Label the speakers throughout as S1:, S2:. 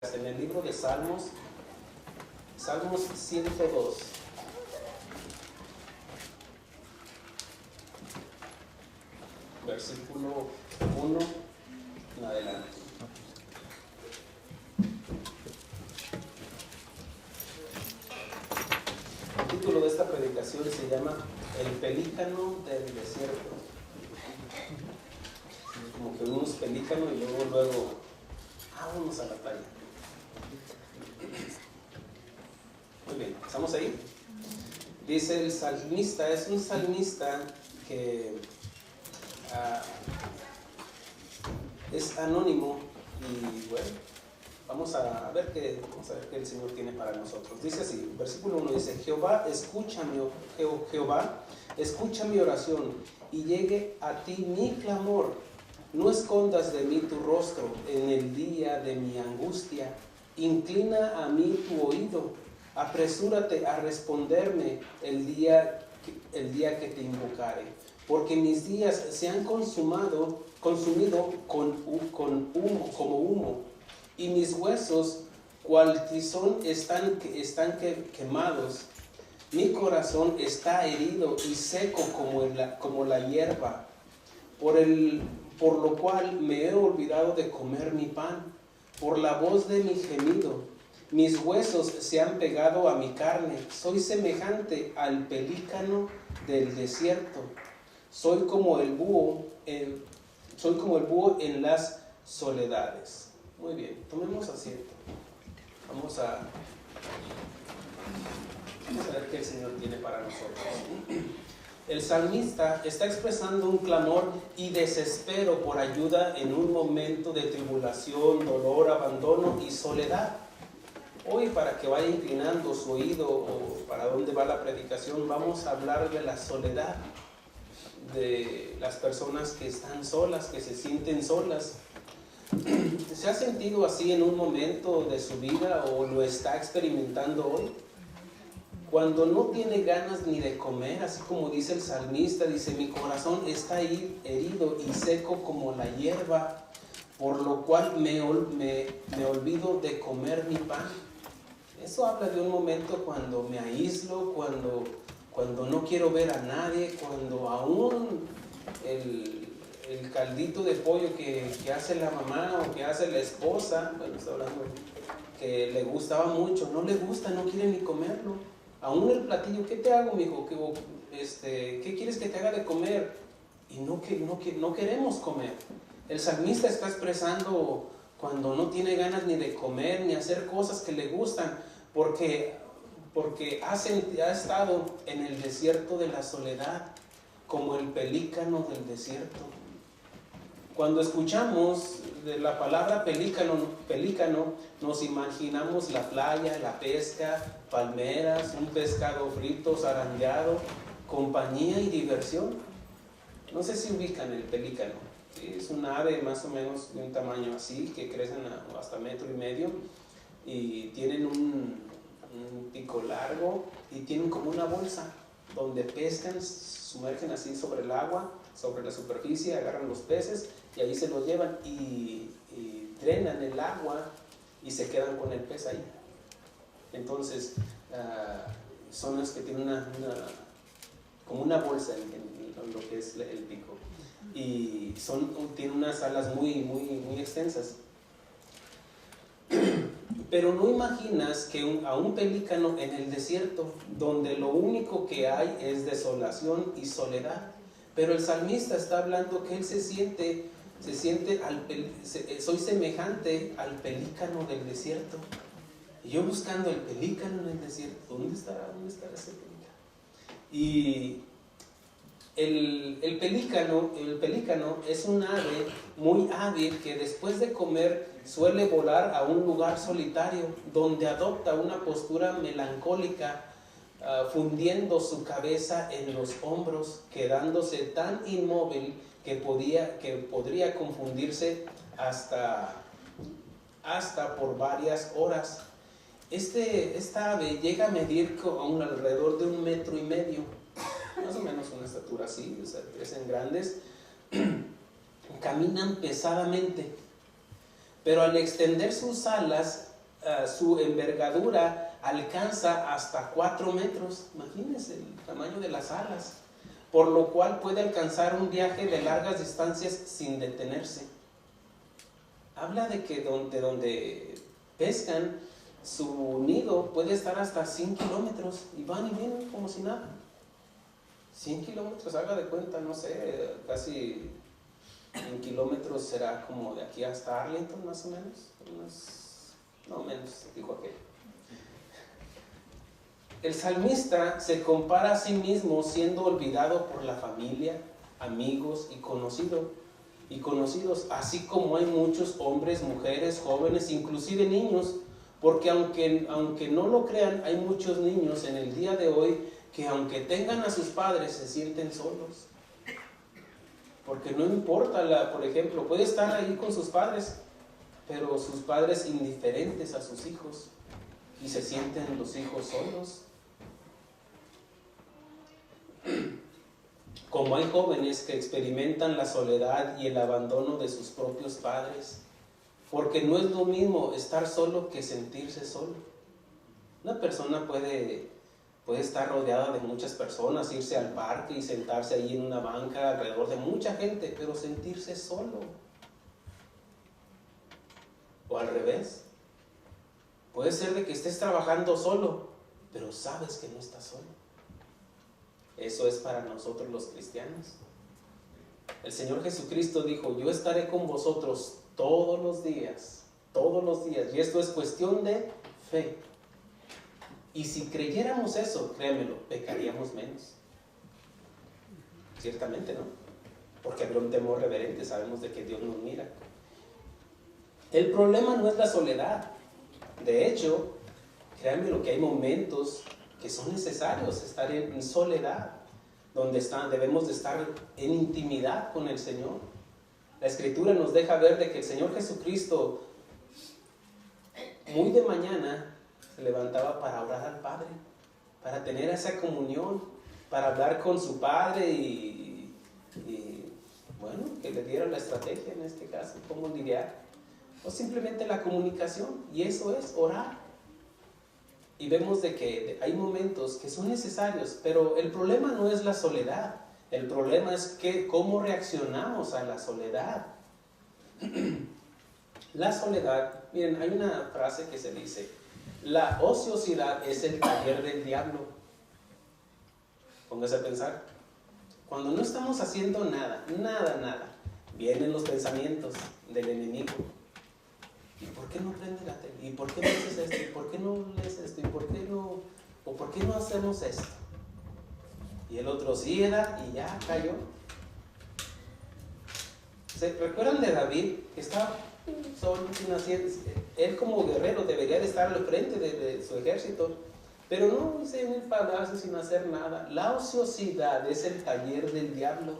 S1: En el libro de Salmos, Salmos 102. Versículo 1 en adelante. El título de esta predicación se llama El pelícano del desierto. Como que unos pelícanos y luego vamos a la playa. Muy bien, ¿estamos ahí? Dice el salmista, es un salmista que es anónimo y bueno, vamos a ver qué el Señor tiene para nosotros. Dice así, versículo 1 dice, Jehová, escucha mi oración y llegue a ti mi clamor. No escondas de mí tu rostro en el día de mi angustia. Inclina a mí tu oído. Apresúrate a responderme el día que te invocare. Porque mis días se han consumido como humo, y mis huesos, cual tizón, están quemados. Mi corazón está herido y seco como la hierba. Por lo cual me he olvidado de comer mi pan, por la voz de mi gemido. Mis huesos se han pegado a mi carne, soy semejante al pelícano del desierto. Soy como el búho en las soledades. Muy bien, tomemos asiento. Vamos a ver qué el Señor tiene para nosotros. El salmista está expresando un clamor y desespero por ayuda en un momento de tribulación, dolor, abandono y soledad. Hoy, para que vaya inclinando su oído o para dónde va la predicación, vamos a hablar de la soledad, de las personas que están solas, que se sienten solas. ¿Se ha sentido así en un momento de su vida o lo está experimentando hoy? Cuando no tiene ganas ni de comer, así como dice el salmista, dice, mi corazón está herido y seco como la hierba, por lo cual me olvido de comer mi pan. Eso habla de un momento cuando me aíslo, cuando no quiero ver a nadie, cuando aún el caldito de pollo que hace la mamá o que hace la esposa, bueno, estoy hablando que le gustaba mucho, no le gusta, no quiere ni comerlo. Aún el platillo, ¿qué te hago, mijo? ¿Qué quieres que te haga de comer? Y no queremos comer. El salmista está expresando cuando no tiene ganas ni de comer, ni hacer cosas que le gustan, porque ha estado en el desierto de la soledad, como el pelícano del desierto. Cuando escuchamos de la palabra pelícano, nos imaginamos la playa, la pesca, palmeras, un pescado frito, zarandeado, compañía y diversión. No sé si ubican el pelícano. ¿Sí? Es un ave más o menos de un tamaño así, que crecen hasta 1,5 metros y tienen un pico largo y tienen como una bolsa donde pescan, sumergen así sobre el agua, sobre la superficie, agarran los peces y ahí se los llevan y drenan el agua y se quedan con el pez ahí. Entonces son las que tienen como una bolsa en lo que es el pico y tienen unas alas muy, muy, muy extensas. Pero no imaginas que a un pelícano en el desierto, donde lo único que hay es desolación y soledad. Pero el salmista está hablando que él se siente soy semejante al pelícano del desierto. Y yo buscando el pelícano en el desierto, ¿dónde estará ese pelícano? Y el pelícano es un ave muy hábil que después de comer suele volar a un lugar solitario donde adopta una postura melancólica, fundiendo su cabeza en los hombros, quedándose tan inmóvil que podría confundirse hasta por varias horas. Esta ave llega a medir alrededor de 1,5 metros, más o menos una estatura así, o sea, crecen grandes, caminan pesadamente, pero al extender sus alas su envergadura alcanza hasta 4 metros. Imagínense el tamaño de las alas, por lo cual puede alcanzar un viaje de largas distancias sin detenerse. Habla de que donde pescan, su nido puede estar hasta 100 kilómetros y van y vienen como si nada. 100 kilómetros, haga de cuenta, no sé, casi en kilómetros será como de aquí hasta Arlington, más o menos. No menos, dijo aquel. El salmista se compara a sí mismo siendo olvidado por la familia, amigos y conocidos, así como hay muchos hombres, mujeres, jóvenes, inclusive niños, porque aunque no lo crean, hay muchos niños en el día de hoy que aunque tengan a sus padres se sienten solos. Porque no importa, por ejemplo, puede estar ahí con sus padres, pero sus padres indiferentes a sus hijos y se sienten los hijos solos. Como hay jóvenes que experimentan la soledad y el abandono de sus propios padres, porque no es lo mismo estar solo que sentirse solo. Una persona puede estar rodeada de muchas personas, irse al parque y sentarse ahí en una banca alrededor de mucha gente, pero sentirse solo. O al revés, puede ser de que estés trabajando solo, pero sabes que no estás solo. Eso es para nosotros los cristianos. El Señor Jesucristo dijo: yo estaré con vosotros todos los días, y esto es cuestión de fe. Y si creyéramos eso, créanmelo, pecaríamos menos. Ciertamente, ¿no? Porque habría un temor reverente, sabemos de que Dios nos mira. El problema no es la soledad. De hecho, créanmelo que hay momentos que son necesarios estar en soledad, donde debemos de estar en intimidad con el Señor. La Escritura nos deja ver de que el Señor Jesucristo muy de mañana se levantaba para orar al Padre, para tener esa comunión, para hablar con su Padre y bueno, que le diera la estrategia en este caso, cómo lidiar, o simplemente la comunicación, y eso es orar. Y vemos de que hay momentos que son necesarios, pero el problema no es la soledad, el problema es cómo reaccionamos a la soledad. La soledad, miren, hay una frase que se dice: la ociosidad es el taller del diablo. Póngase a pensar. Cuando no estamos haciendo nada, vienen los pensamientos del enemigo. ¿Y por qué no prende la tele? ¿Y por qué no haces esto? ¿Y por qué no lees esto? ¿Y por qué no? ¿O por qué no hacemos esto? Y el otro sí era y ya cayó. ¿Se recuerdan de David? Que estaba solo, sin hacer. Él como guerrero debería de estar al frente de su ejército, pero no, se en el palacio sin hacer nada. La ociosidad es el taller del diablo.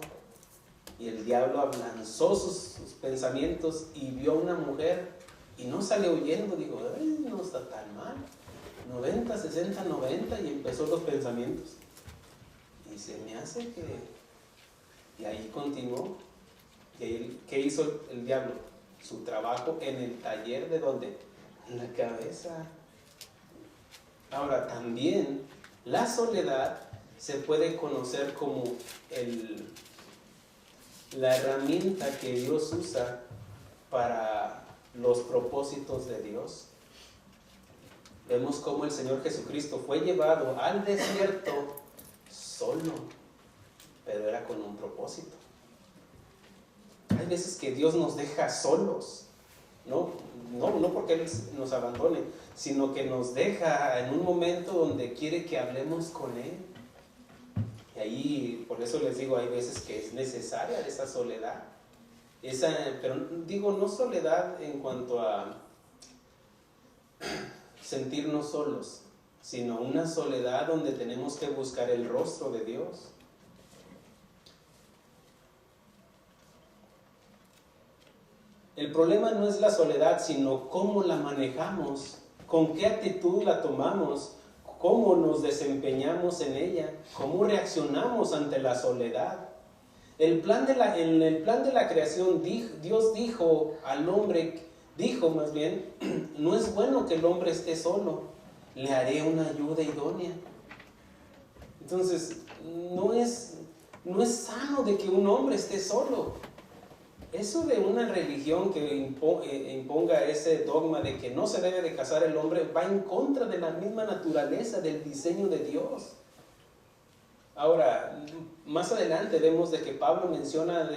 S1: Y el diablo lanzó sus pensamientos y vio a una mujer y no salió huyendo. Digo, no está tan mal. 90, 60, 90 y empezó los pensamientos. Y se me hace que... Y ahí continuó. Y ahí, ¿qué hizo el diablo? Su trabajo en el taller, ¿de dónde? En la cabeza. Ahora, también la soledad se puede conocer como la herramienta que Dios usa para los propósitos de Dios. Vemos cómo el Señor Jesucristo fue llevado al desierto solo, pero era con un propósito. Hay veces que Dios nos deja solos, no porque Él nos abandone, sino que nos deja en un momento donde quiere que hablemos con Él. Y ahí, por eso les digo, hay veces que es necesaria esa soledad. Pero digo, no soledad en cuanto a sentirnos solos, sino una soledad donde tenemos que buscar el rostro de Dios. El problema no es la soledad, sino cómo la manejamos, con qué actitud la tomamos, cómo nos desempeñamos en ella, cómo reaccionamos ante la soledad. En el plan de la creación, Dios dijo al hombre Dijo más bien, no es bueno que el hombre esté solo, le haré una ayuda idónea. Entonces, no es sano de que un hombre esté solo. Eso de una religión que imponga ese dogma de que no se debe de casar el hombre va en contra de la misma naturaleza del diseño de Dios. Ahora, más adelante vemos de que Pablo menciona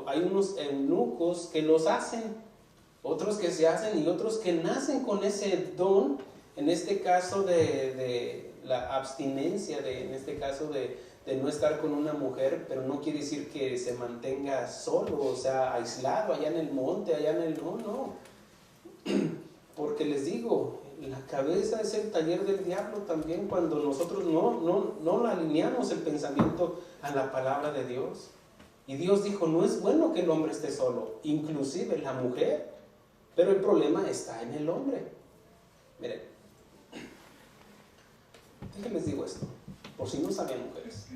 S1: hay unos eunucos que los hacen, otros que se hacen y otros que nacen con ese don, en este caso de la abstinencia, en este caso de no estar con una mujer, pero no quiere decir que se mantenga solo, o sea, aislado allá en el monte, no. Porque les digo, la cabeza es el taller del diablo también cuando nosotros no alineamos el pensamiento a la palabra de Dios. Y Dios dijo, no es bueno que el hombre esté solo, inclusive la mujer, pero el problema está en el hombre. Miren, déjenles digo esto, por si no sabían mujeres.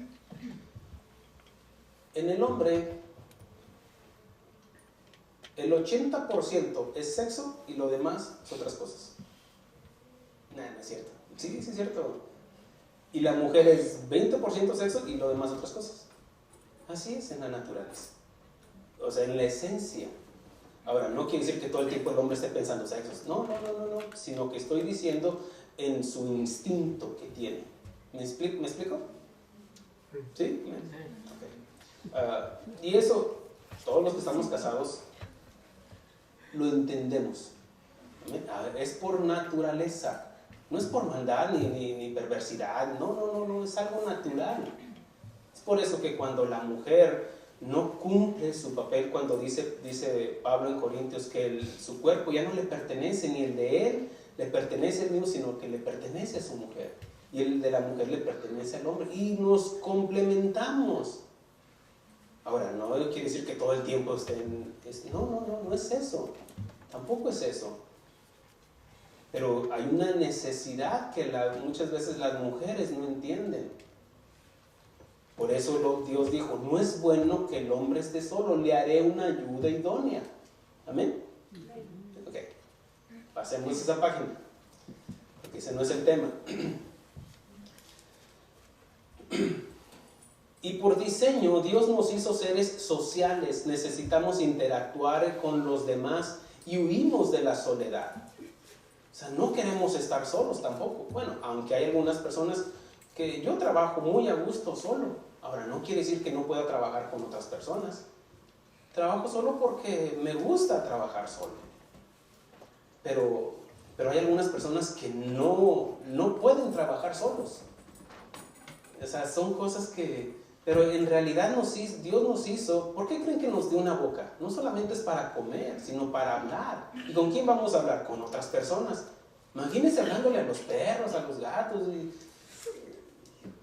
S1: En el hombre, el 80% es sexo y lo demás es otras cosas. No es cierto. Sí, es cierto. Y la mujer es 20% sexo y lo demás otras cosas. Así es en la naturaleza. O sea, en la esencia. Ahora, no quiere decir que todo el tiempo el hombre esté pensando sexos. No. Sino que estoy diciendo en su instinto que tiene. ¿Me explico? ¿Sí? Okay. Y eso, todos los que estamos casados, lo entendemos. Es por naturaleza. No es por maldad ni perversidad. No, es algo natural. Es por eso que cuando la mujer no cumple su papel, cuando dice Pablo en Corintios que su cuerpo ya no le pertenece, ni el de él le pertenece al mío, sino que le pertenece a su mujer. Y el de la mujer le pertenece al hombre. Y nos complementamos. Ahora, no quiere decir que todo el tiempo estén... No es eso. Tampoco es eso. Pero hay una necesidad que muchas veces las mujeres no entienden. Por eso Dios dijo, no es bueno que el hombre esté solo, le haré una ayuda idónea. ¿Amén? Ok, pasemos a esa página, porque ese no es el tema. Y por diseño, Dios nos hizo seres sociales, necesitamos interactuar con los demás y huimos de la soledad. O sea, no queremos estar solos tampoco. Bueno, aunque hay algunas personas que yo trabajo muy a gusto solo. Ahora, no quiere decir que no pueda trabajar con otras personas. Trabajo solo porque me gusta trabajar solo. Pero hay algunas personas que no pueden trabajar solos. O sea, son cosas que... Pero en realidad Dios nos hizo... ¿Por qué creen que nos dio una boca? No solamente es para comer, sino para hablar. ¿Y con quién vamos a hablar? Con otras personas. Imagínense hablándole a los perros, a los gatos.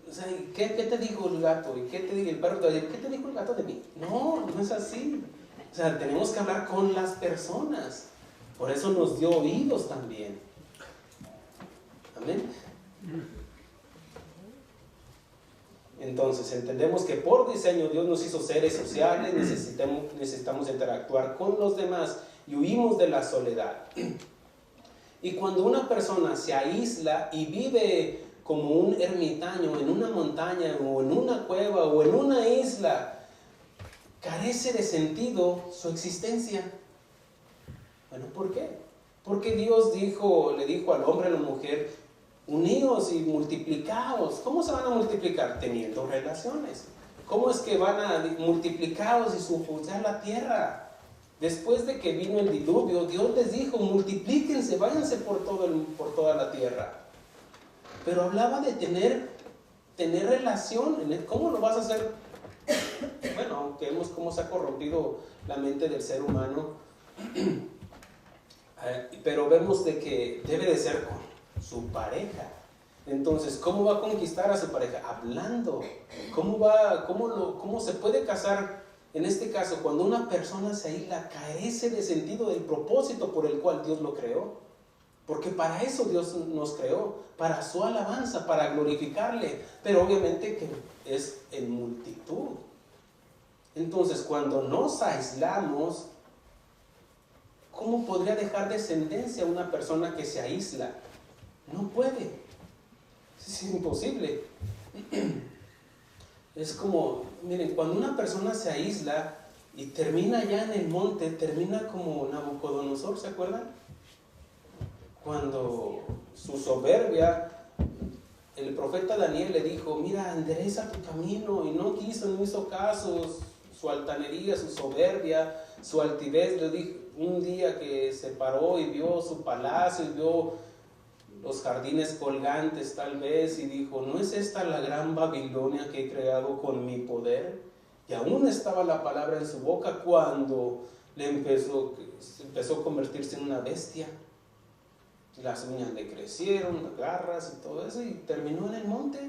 S1: O sea, ¿qué te dijo el gato? ¿Y qué te dijo el perro? ¿Qué te dijo el gato de mí? No es así. O sea, tenemos que hablar con las personas. Por eso nos dio oídos también. Amén. Entonces, entendemos que por diseño Dios nos hizo seres sociales, necesitamos interactuar con los demás y huimos de la soledad. Y cuando una persona se aísla y vive como un ermitaño en una montaña o en una cueva o en una isla, carece de sentido su existencia. Bueno, ¿por qué? Porque Dios le dijo al hombre y a la mujer, uníos y multiplicaos. ¿Cómo se van a multiplicar? Teniendo relaciones. ¿Cómo es que van a multiplicaos y sojuzgar la tierra? Después de que vino el diluvio, Dios les dijo, multiplíquense, váyanse por toda la tierra. Pero hablaba de tener relación. ¿Cómo lo vas a hacer? Bueno, aunque vemos cómo se ha corrompido la mente del ser humano, pero vemos de que debe de ser con su pareja. Entonces, ¿cómo va a conquistar a su pareja? Hablando. ¿Cómo se puede casar? En este caso, cuando una persona se aísla, carece de sentido del propósito por el cual Dios lo creó. Porque para eso Dios nos creó, para su alabanza, para glorificarle. Pero obviamente que es en multitud. Entonces, cuando nos aislamos, ¿cómo podría dejar descendencia a una persona que se aísla? No puede. Es imposible. Es como, miren, cuando una persona se aísla y termina ya en el monte, termina como Nabucodonosor, ¿se acuerdan? Cuando su soberbia, el profeta Daniel le dijo, mira, endereza tu camino, y no quiso, no hizo caso, su altanería, su soberbia, su altivez. Le dijo, un día que se paró y vio su palacio y vio los jardines colgantes tal vez, y dijo, ¿no es esta la gran Babilonia que he creado con mi poder? Y aún estaba la palabra en su boca cuando empezó a convertirse en una bestia. Las uñas le crecieron, las garras y todo eso, y terminó en el monte.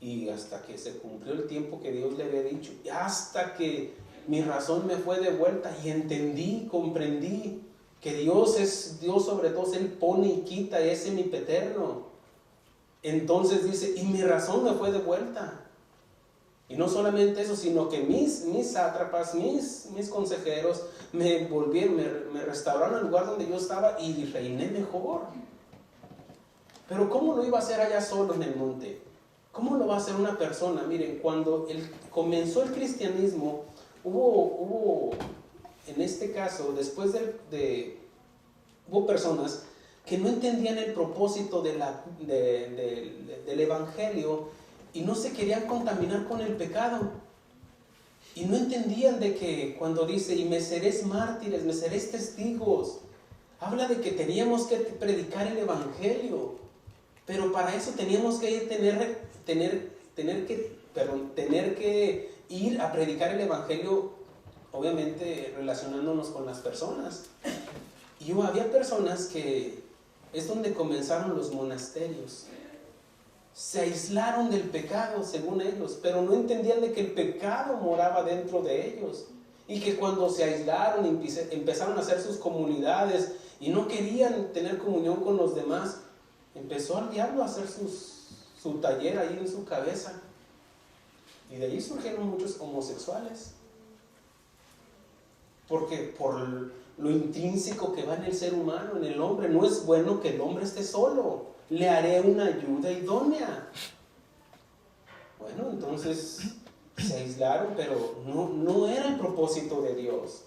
S1: Y hasta que se cumplió el tiempo que Dios le había dicho, y hasta que mi razón me fue de vuelta y entendí, comprendí que Dios es Dios sobre todos, Él pone y quita, es semipeterno. Entonces dice, y mi razón me fue de vuelta. Y no solamente eso, sino que mis sátrapas, mis consejeros me volvieron, me restauraron al lugar donde yo estaba y reiné mejor. Pero ¿cómo lo iba a hacer allá solo en el monte? ¿Cómo lo va a hacer una persona? Miren, cuando comenzó el cristianismo, hubo en este caso, después hubo personas que no entendían el propósito del evangelio y no se querían contaminar con el pecado. Y no entendían de que cuando dice, y me seréis mártires, me seréis testigos, habla de que teníamos que predicar el evangelio. Pero para eso teníamos que tener que ir a predicar el evangelio, obviamente relacionándonos con las personas. Y había personas que es donde comenzaron los monasterios. Se aislaron del pecado, según ellos, pero no entendían de que el pecado moraba dentro de ellos. Y que cuando se aislaron, empezaron a hacer sus comunidades y no querían tener comunión con los demás, empezó el diablo a hacer su taller ahí en su cabeza. Y de ahí surgieron muchos homosexuales. Porque por lo intrínseco que va en el ser humano, en el hombre, no es bueno que el hombre esté solo. Le haré una ayuda idónea. Bueno, entonces se aislaron, pero no era el propósito de Dios.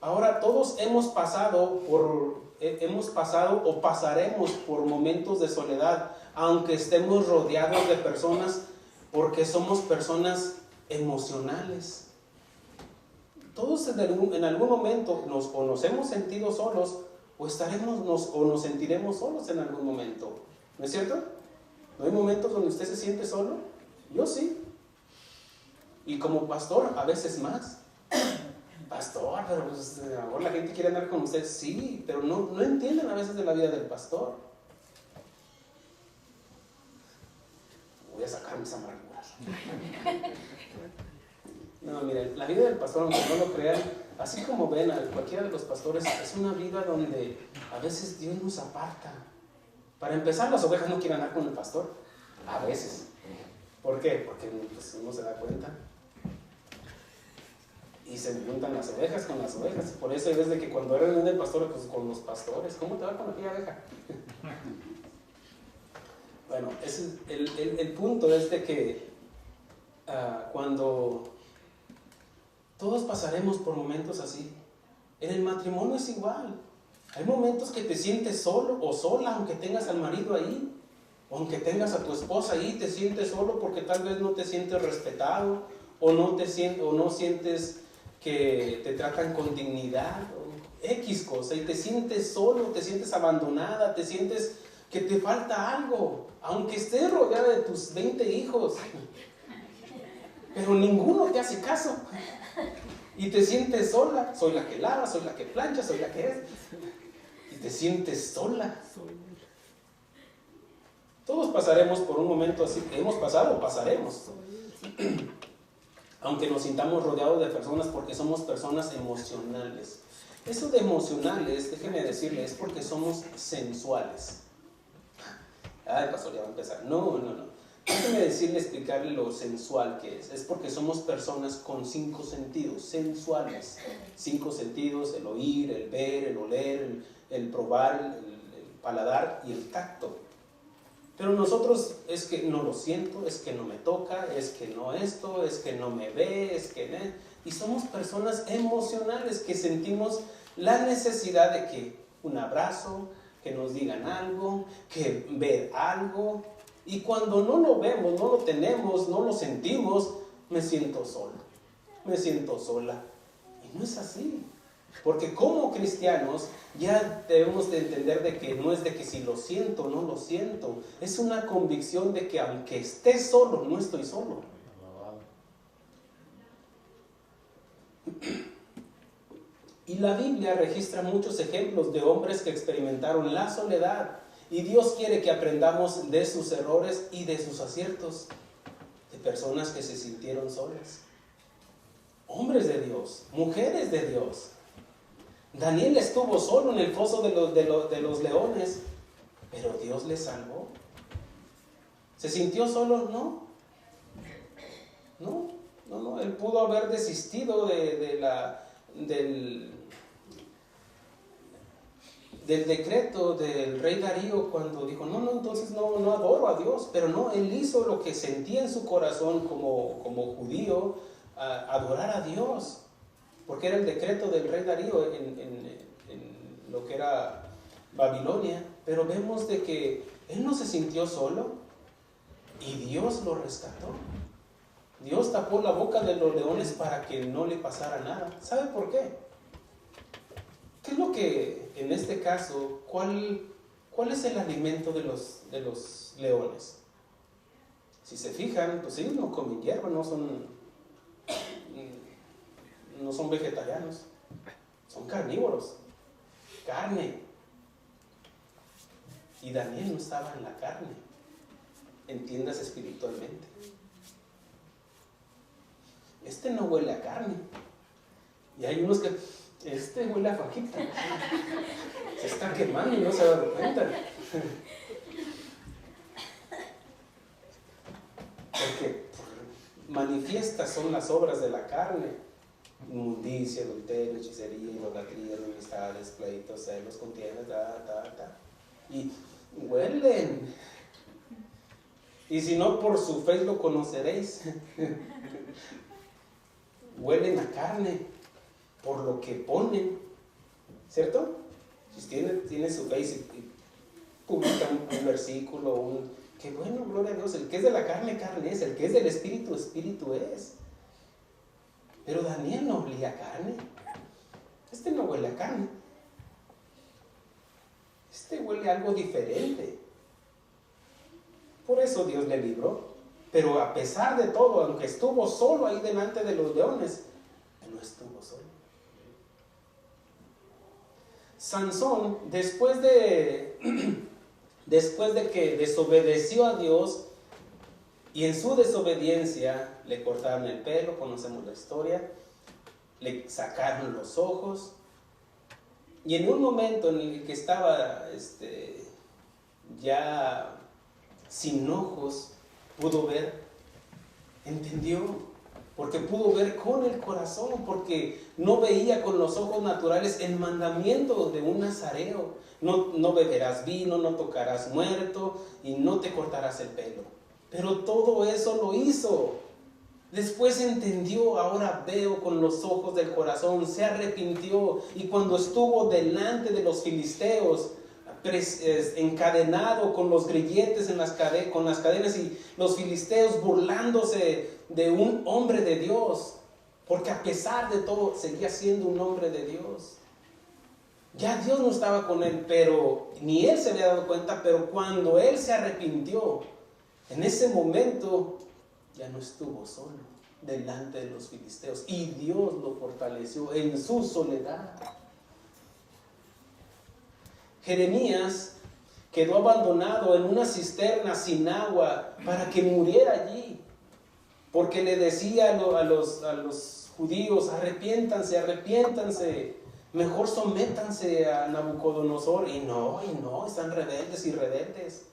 S1: Ahora todos hemos pasado o pasaremos por momentos de soledad, aunque estemos rodeados de personas, porque somos personas emocionales. Todos en algún momento nos hemos sentido solos, o nos sentiremos solos en algún momento. ¿No es cierto? ¿No hay momentos donde usted se siente solo? Yo sí. Y como pastor, a veces más. Pastor, pero pues, ahora la gente quiere andar con usted. Sí, pero no entienden a veces de la vida del pastor. Voy a sacar mis amarguras. No, miren, la vida del pastor, aunque no lo crean, así como ven a cualquiera de los pastores, es una vida donde a veces Dios nos aparta. Para empezar, las ovejas no quieren andar con el pastor. A veces. ¿Por qué? Porque pues, uno se da cuenta. Y se juntan las ovejas con las ovejas. Por eso hay veces que cuando eres del pastor, pues con los pastores. ¿Cómo te va con aquella oveja? Bueno, el punto es de que cuando todos pasaremos por momentos así. En el matrimonio es igual. Hay momentos que te sientes solo o sola, aunque tengas al marido ahí, o aunque tengas a tu esposa ahí, te sientes solo porque tal vez no te sientes respetado, o no sientes que te tratan con dignidad, o X cosa, y te sientes solo, te sientes abandonada, te sientes que te falta algo, aunque estés rodeada de tus 20 hijos, pero ninguno te hace caso. Y te sientes sola. Soy la que lava, soy la que plancha, soy la que es. Y te sientes sola. Todos pasaremos por un momento así. Hemos pasado o pasaremos. Aunque nos sintamos rodeados de personas, porque somos personas emocionales. Eso de emocionales, déjenme decirles, es porque somos sensuales. Ay, pastor, ya va a empezar. No. Déjeme decirle, explicarle lo sensual que es. Es porque somos personas con 5 sentidos, sensuales. 5 sentidos: el oír, el ver, el oler, el probar, el paladar y el tacto. Pero nosotros es que no lo siento, es que no me toca, es que no esto, es que no me ve, es que no. Y somos personas emocionales que sentimos la necesidad de que un abrazo, que nos digan algo, que ver algo. Y cuando no lo vemos, no lo tenemos, no lo sentimos, me siento solo, me siento sola. Y no es así. Porque como cristianos ya debemos de entender de que no es de que si lo siento o no lo siento. Es una convicción de que aunque esté solo, no estoy solo. Y la Biblia registra muchos ejemplos de hombres que experimentaron la soledad. Y Dios quiere que aprendamos de sus errores y de sus aciertos. De personas que se sintieron solas. Hombres de Dios, mujeres de Dios. Daniel estuvo solo en el foso de los leones, pero Dios le salvó. ¿Se sintió solo? No. Él pudo haber desistido del decreto del rey Darío cuando dijo, entonces no adoro a Dios. Pero no, él hizo lo que sentía en su corazón como judío, adorar a Dios. Porque era el decreto del rey Darío en lo que era Babilonia. Pero vemos de que él no se sintió solo y Dios lo rescató. Dios tapó la boca de los leones para que no le pasara nada. ¿Sabe por qué? ¿Qué es lo que, en este caso, cuál es el alimento de los leones? Si se fijan, pues ellos no comen hierba, no son vegetarianos, son carnívoros, carne. Y Daniel no estaba en la carne, entiendas espiritualmente. Este no huele a carne. Y hay unos que, huele a fajita. Se está quemando y no se ha dado cuenta. Porque manifiestas son las obras de la carne: inmundicia, adulterio, hechicería, idolatría, enemistades, pleitos, celos, contiendas, y huelen. Y si no, por su fe lo conoceréis. Huelen a carne por lo que ponen, ¿cierto? Si tiene su fe y publica un versículo, que bueno, gloria a Dios, el que es de la carne, carne es, el que es del espíritu, espíritu es. Pero Daniel no olía a carne. No huele a carne. Huele a algo diferente. Por eso Dios le libró. Pero a pesar de todo, aunque estuvo solo ahí delante de los leones, no estuvo solo. Sansón, después de que desobedeció a Dios, y en su desobediencia le cortaron el pelo, conocemos la historia, le sacaron los ojos, y en un momento en el que estaba ya sin ojos, pudo ver, entendió, porque pudo ver con el corazón, porque no veía con los ojos naturales el mandamiento de un nazareo: no beberás vino, no tocarás muerto y no te cortarás el pelo. Pero todo eso lo hizo. Después entendió: ahora veo con los ojos del corazón. Se arrepintió, y cuando estuvo delante de los filisteos, encadenado con los grilletes con las cadenas, y los filisteos burlándose de un hombre de Dios, porque a pesar de todo seguía siendo un hombre de Dios. Ya Dios no estaba con él, pero ni él se había dado cuenta. Pero cuando él se arrepintió, en ese momento ya no estuvo solo delante de los filisteos, y Dios lo fortaleció en su soledad. Jeremías quedó abandonado en una cisterna sin agua para que muriera allí, porque le decía a los judíos: arrepiéntanse, mejor sométanse a Nabucodonosor. Y no, están rebeldes y rebeldes.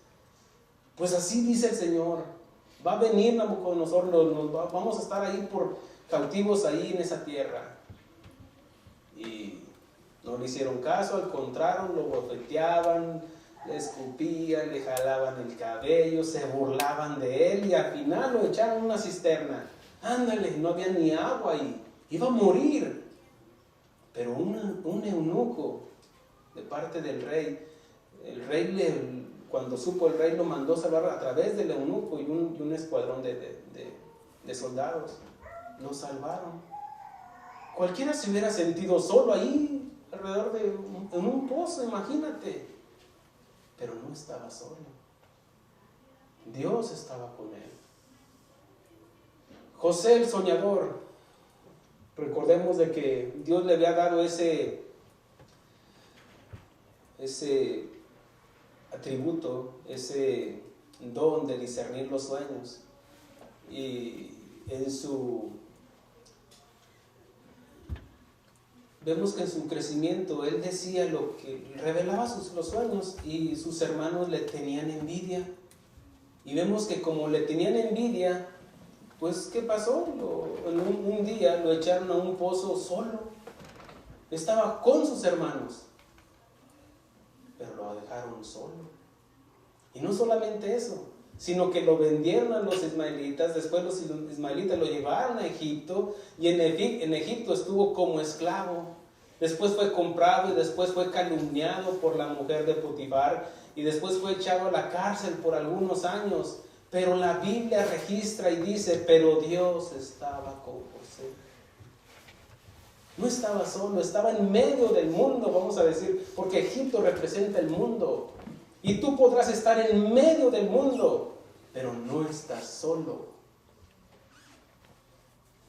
S1: Pues así dice el Señor: Va a venir Nabucodonosor, vamos a estar ahí por cautivos ahí en esa tierra. Y no le hicieron caso, al contrario, lo bofeteaban, le escupían, le jalaban el cabello, se burlaban de él y al final lo echaron en una cisterna. Ándale, no había ni agua ahí, iba a morir. Pero un eunuco de parte del rey, cuando supo el rey, lo mandó salvar a través del eunuco y un escuadrón de soldados. Lo salvaron. Cualquiera se hubiera sentido solo ahí, alrededor en un pozo, imagínate. Pero no estaba solo. Dios estaba con él. José el soñador. Recordemos de que Dios le había dado ese atributo, ese don de discernir los sueños. Y vemos que en su crecimiento él decía revelaba los sueños y sus hermanos le tenían envidia. Y vemos que como le tenían envidia, pues ¿qué pasó? Un día lo echaron a un pozo solo. Estaba con sus hermanos, pero lo dejaron solo. Y no solamente eso, sino que lo vendieron a los ismaelitas. Después los ismaelitas lo llevaron a Egipto y en Egipto estuvo como esclavo. Después fue comprado y después fue calumniado por la mujer de Potifar y después fue echado a la cárcel por algunos años. Pero la Biblia registra y dice, pero Dios estaba con José. No estaba solo, estaba en medio del mundo, vamos a decir, porque Egipto representa el mundo. Y tú podrás estar en medio del mundo, pero no estás solo.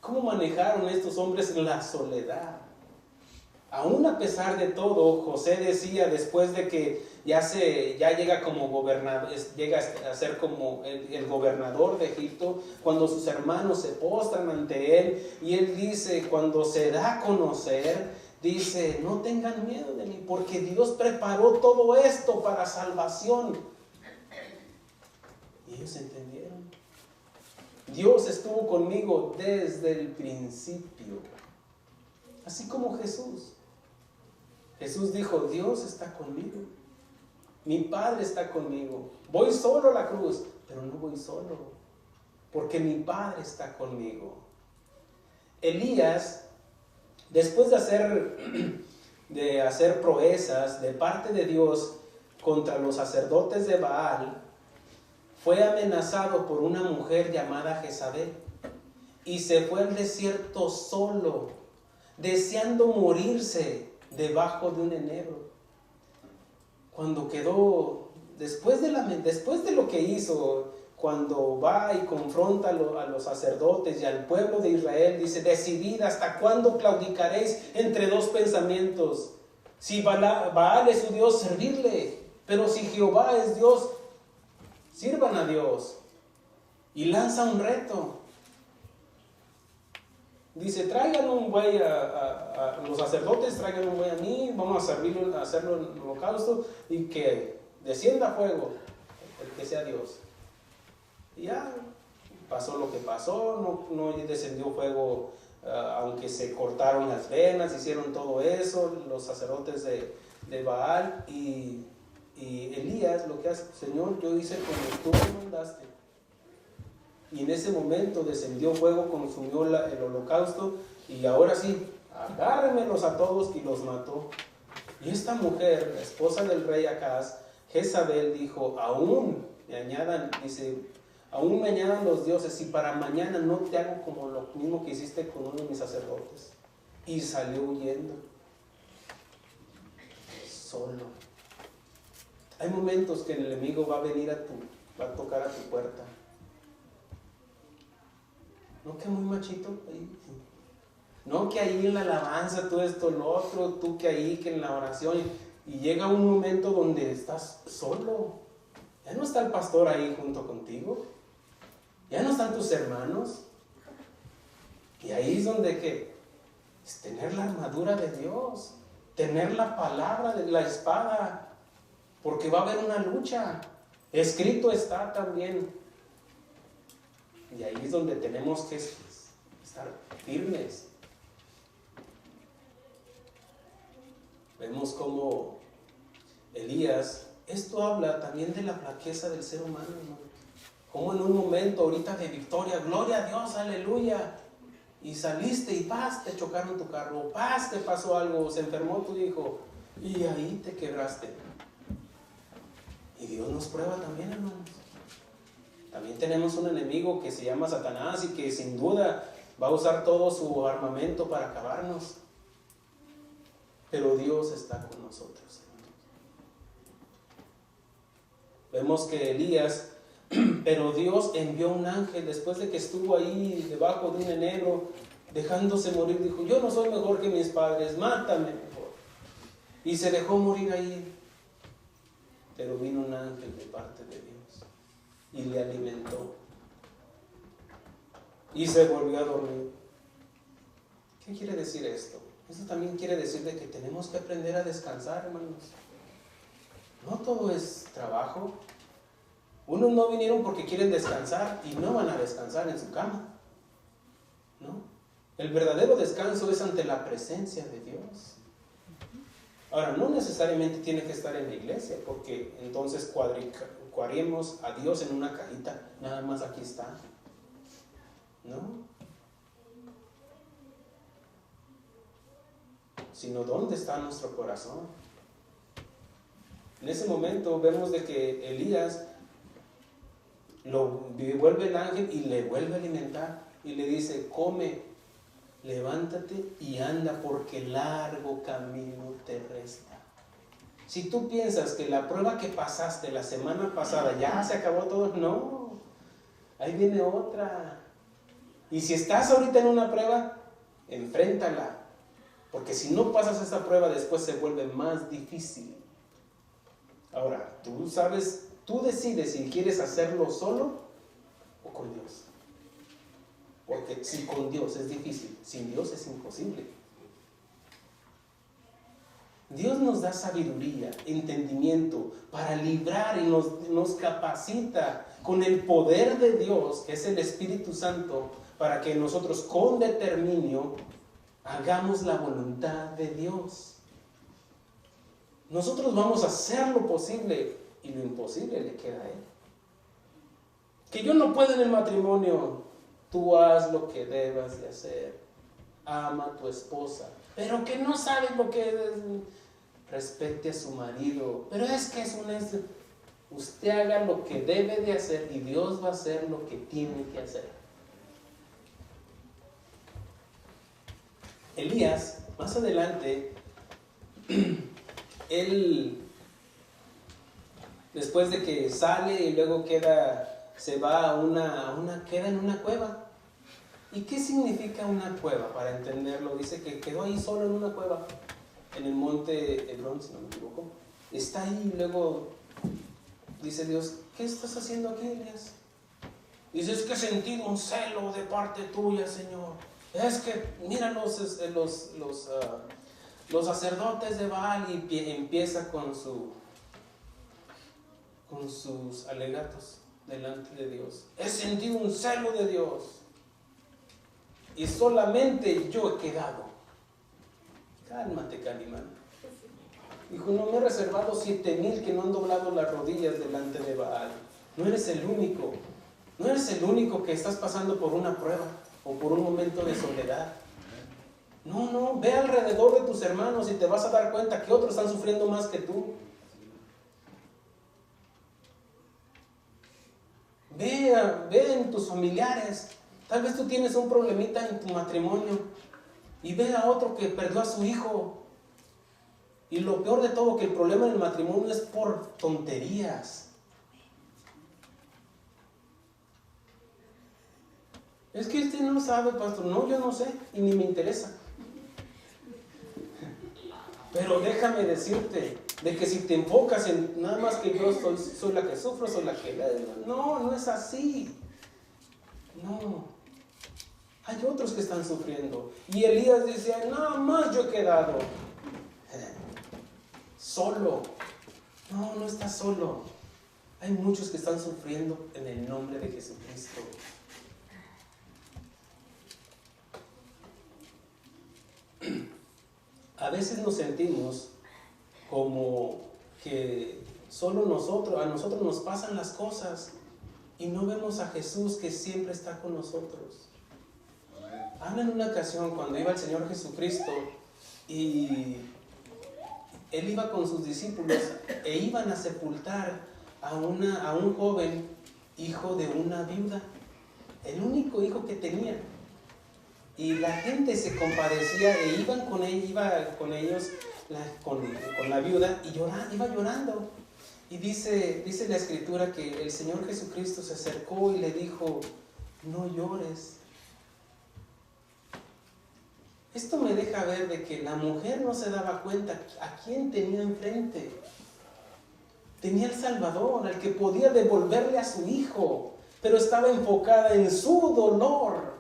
S1: ¿Cómo manejaron estos hombres la soledad? Aún a pesar de todo, José decía, después de que ya llega como gobernador, llega a ser como el gobernador de Egipto, cuando sus hermanos se postran ante él, y él dice, cuando se da a conocer, dice, no tengan miedo de mí, porque Dios preparó todo esto para salvación. Y ellos entendieron. Dios estuvo conmigo desde el principio, así como Jesús. Jesús dijo, Dios está conmigo, mi Padre está conmigo. Voy solo a la cruz, pero no voy solo, porque mi Padre está conmigo. Elías, después de hacer proezas de parte de Dios contra los sacerdotes de Baal, fue amenazado por una mujer llamada Jezabel y se fue al desierto solo, deseando morirse debajo de un enebro. Cuando quedó, después de lo que hizo, cuando va y confronta a los sacerdotes y al pueblo de Israel, dice, decidid hasta cuándo claudicaréis entre dos pensamientos. Si Baal es su Dios, servirle, pero si Jehová es Dios, sirvan a Dios. Y lanza un reto. Dice, traigan un buey a los sacerdotes, traigan un buey a mí, vamos a hacerlo en el holocausto y que descienda fuego, el que sea Dios. Y ya pasó lo que pasó, no descendió fuego, aunque se cortaron las venas, hicieron todo eso, los sacerdotes de Baal. Y Elías lo que hace, Señor, yo hice como tú me mandaste. Y en ese momento descendió fuego, consumió el holocausto, y ahora sí, agárrenmelos a todos, y los mató. Y esta mujer, la esposa del rey Acaz, Jezabel, dijo, aún me añadan los dioses, y para mañana no te hago como lo mismo que hiciste con uno de mis sacerdotes. Y salió huyendo, solo. Hay momentos que el enemigo va a venir va a tocar a tu puerta. No que muy machito ahí. No que ahí en la alabanza, tú esto, lo otro, tú que ahí, que en la oración. Y llega un momento donde estás solo. Ya no está el pastor ahí junto contigo. Ya no están tus hermanos. Y ahí es donde es tener la armadura de Dios. Tener la palabra de la espada. Porque va a haber una lucha. Escrito está también. Y ahí es donde tenemos que estar firmes. Vemos como Elías, esto habla también de la flaqueza del ser humano, hermano. Como en un momento ahorita de victoria, gloria a Dios, aleluya, y saliste y paz, te chocaron tu carro, paz, te pasó algo, se enfermó tu hijo, y ahí te quebraste. Y Dios nos prueba también, hermanos. También tenemos un enemigo que se llama Satanás y que sin duda va a usar todo su armamento para acabarnos. Pero Dios está con nosotros. Vemos que Elías, pero Dios envió un ángel después de que estuvo ahí debajo de un enebro, dejándose morir. Dijo, yo no soy mejor que mis padres, mátame mejor. Y se dejó morir ahí. Pero vino un ángel de parte de Dios y le alimentó. Y se volvió a dormir. ¿Qué quiere decir esto? Esto también quiere decir de que tenemos que aprender a descansar, hermanos. No todo es trabajo. Unos no vinieron porque quieren descansar y no van a descansar en su cama. ¿No? El verdadero descanso es ante la presencia de Dios. Ahora, no necesariamente tiene que estar en la iglesia, porque entonces cuaríamos a Dios en una cajita, nada más aquí está. ¿No? Sino dónde está nuestro corazón. En ese momento vemos de que Elías lo devuelve el ángel y le vuelve a alimentar y le dice, come, levántate y anda porque largo camino te resta. Si tú piensas que la prueba que pasaste la semana pasada ya se acabó todo, no, ahí viene otra. Y si estás ahorita en una prueba, enfréntala, porque si no pasas esta prueba después se vuelve más difícil. Ahora, tú sabes, tú decides si quieres hacerlo solo o con Dios. Porque si con Dios es difícil, sin Dios es imposible. Dios nos da sabiduría, entendimiento para librar y nos capacita con el poder de Dios, que es el Espíritu Santo, para que nosotros con determinio hagamos la voluntad de Dios. Nosotros vamos a hacer lo posible y lo imposible le queda a Él. Que yo no puedo en el matrimonio, tú haz lo que debas de hacer. Ama a tu esposa, pero que no sabes lo que es. Respete a su marido, pero es que es usted haga lo que debe de hacer y Dios va a hacer lo que tiene que hacer. Elías, más adelante, él, después de que sale y luego se va queda en una cueva. ¿Y qué significa una cueva? Para entenderlo, dice que quedó ahí solo en una cueva, en el monte Hebrón, si no me equivoco. Está ahí y luego dice Dios, ¿qué estás haciendo aquí, Elías? Dice, es que sentí un celo de parte tuya, Señor. Es que, mira los sacerdotes de Baal, y empieza con sus alegatos delante de Dios. He sentido un celo de Dios y solamente yo he quedado. Cálmate, Calimán. Dijo, no me he reservado 7,000 que no han doblado las rodillas delante de Baal. No eres el único. No eres el único que estás pasando por una prueba o por un momento de soledad. No, ve alrededor de tus hermanos y te vas a dar cuenta que otros están sufriendo más que tú. Ve en tus familiares. Tal vez tú tienes un problemita en tu matrimonio y ve a otro que perdió a su hijo. Y lo peor de todo, que el problema en el matrimonio es por tonterías. Es que usted no sabe, pastor. No, yo no sé y ni me interesa. Pero déjame decirte de que si te enfocas en nada más que yo soy la que sufro, soy la que... No es así. No. Hay otros que están sufriendo. Y Elías decía, nada más yo he quedado solo. No estás solo. Hay muchos que están sufriendo en el nombre de Jesucristo. veces nos sentimos como que solo a nosotros nos pasan las cosas y no vemos a Jesús que siempre está con nosotros. Habla en una ocasión cuando iba el Señor Jesucristo y Él iba con sus discípulos e iban a sepultar a un joven hijo de una viuda, el único hijo que tenía. Y la gente se compadecía e iba con ellos, con la viuda, y iba llorando. Y dice la Escritura que el Señor Jesucristo se acercó y le dijo: no llores. Esto me deja ver de que la mujer no se daba cuenta a quién tenía enfrente. Tenía al Salvador, al que podía devolverle a su hijo, pero estaba enfocada en su dolor.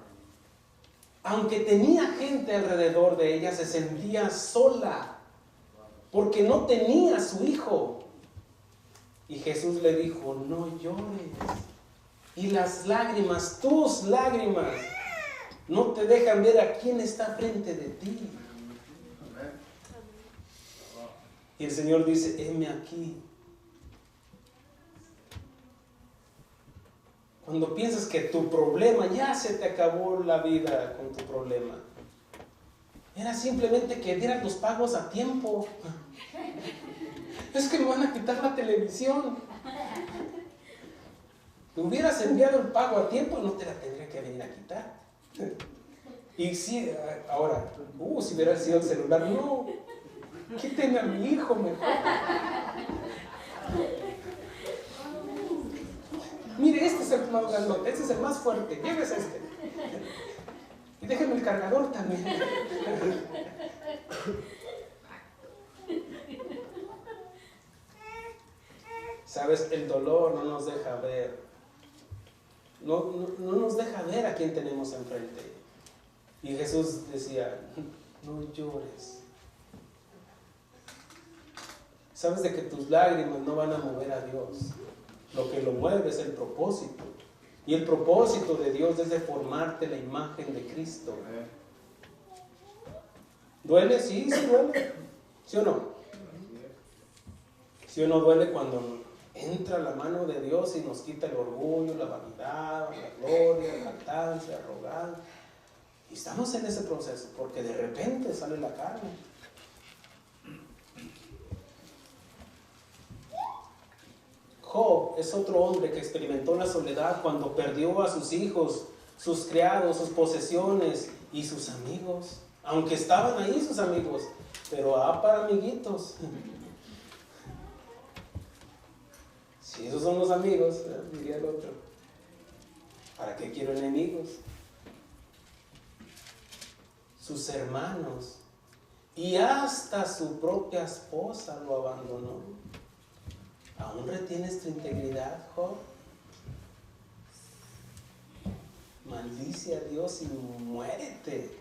S1: Aunque tenía gente alrededor de ella, se sentía sola, porque no tenía a su hijo. Y Jesús le dijo: no llores. Y las lágrimas, tus lágrimas, no te dejan ver a quién está frente de ti. Y el Señor dice: heme aquí. Cuando piensas que tu problema, ya se te acabó la vida con tu problema. Era simplemente que dieras los pagos a tiempo. Es que me van a quitar la televisión. Te hubieras enviado el pago a tiempo y no te la tendría que venir a quitar. Y si ahora, si hubiera sido el celular, no, quítenme a mi hijo mejor. Mire, este es el más grandote, este es el más fuerte, llévese este. Y déjenme el cargador también. Sabes, el dolor no nos deja ver. No nos deja ver a quién tenemos enfrente. Y Jesús decía: no llores. Sabes de que tus lágrimas no van a mover a Dios. Lo que lo mueve es el propósito. Y el propósito de Dios es de formarte la imagen de Cristo. ¿Duele? Sí, sí duele. ¿Sí o no? ¿Sí o no duele cuando entra la mano de Dios y nos quita el orgullo, la vanidad, la gloria, la jactancia, la arrogancia? Y estamos en ese proceso porque de repente sale la carne. Job es otro hombre que experimentó la soledad cuando perdió a sus hijos, sus criados, sus posesiones y sus amigos. Aunque estaban ahí sus amigos, pero para amiguitos. Si esos son los amigos, diría el otro, ¿para qué quiero enemigos? Sus hermanos y hasta su propia esposa lo abandonó. ¿Aún retienes tu integridad, Job? Maldice a Dios y muérete.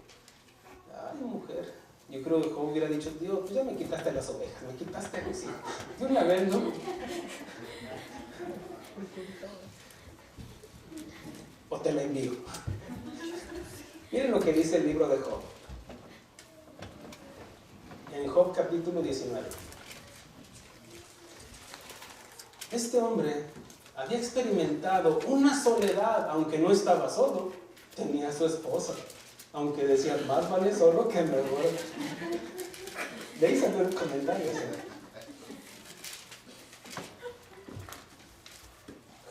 S1: Ay, mujer. Yo creo que Job hubiera dicho: Dios, pues ya me quitaste las ovejas, me quitaste a mis hijos. De una vez, ¿no? O te la envío. Miren lo que dice el libro de Job. En Job capítulo 19. Este hombre había experimentado una soledad, aunque no estaba solo. Tenía a su esposa, aunque decía: más vale solo que mejor. De ahí salió el comentario.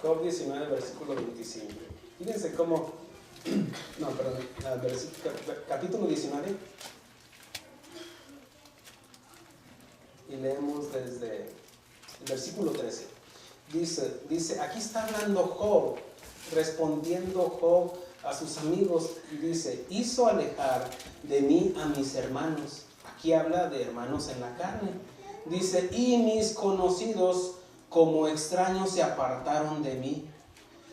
S1: Job 19, versículo 25. Fíjense cómo, capítulo 19. Y leemos desde el versículo 13. Dice, aquí está hablando Job, respondiendo Job a sus amigos, y dice: hizo alejar de mí a mis hermanos. Aquí habla de hermanos en la carne. Dice: y mis conocidos como extraños se apartaron de mí.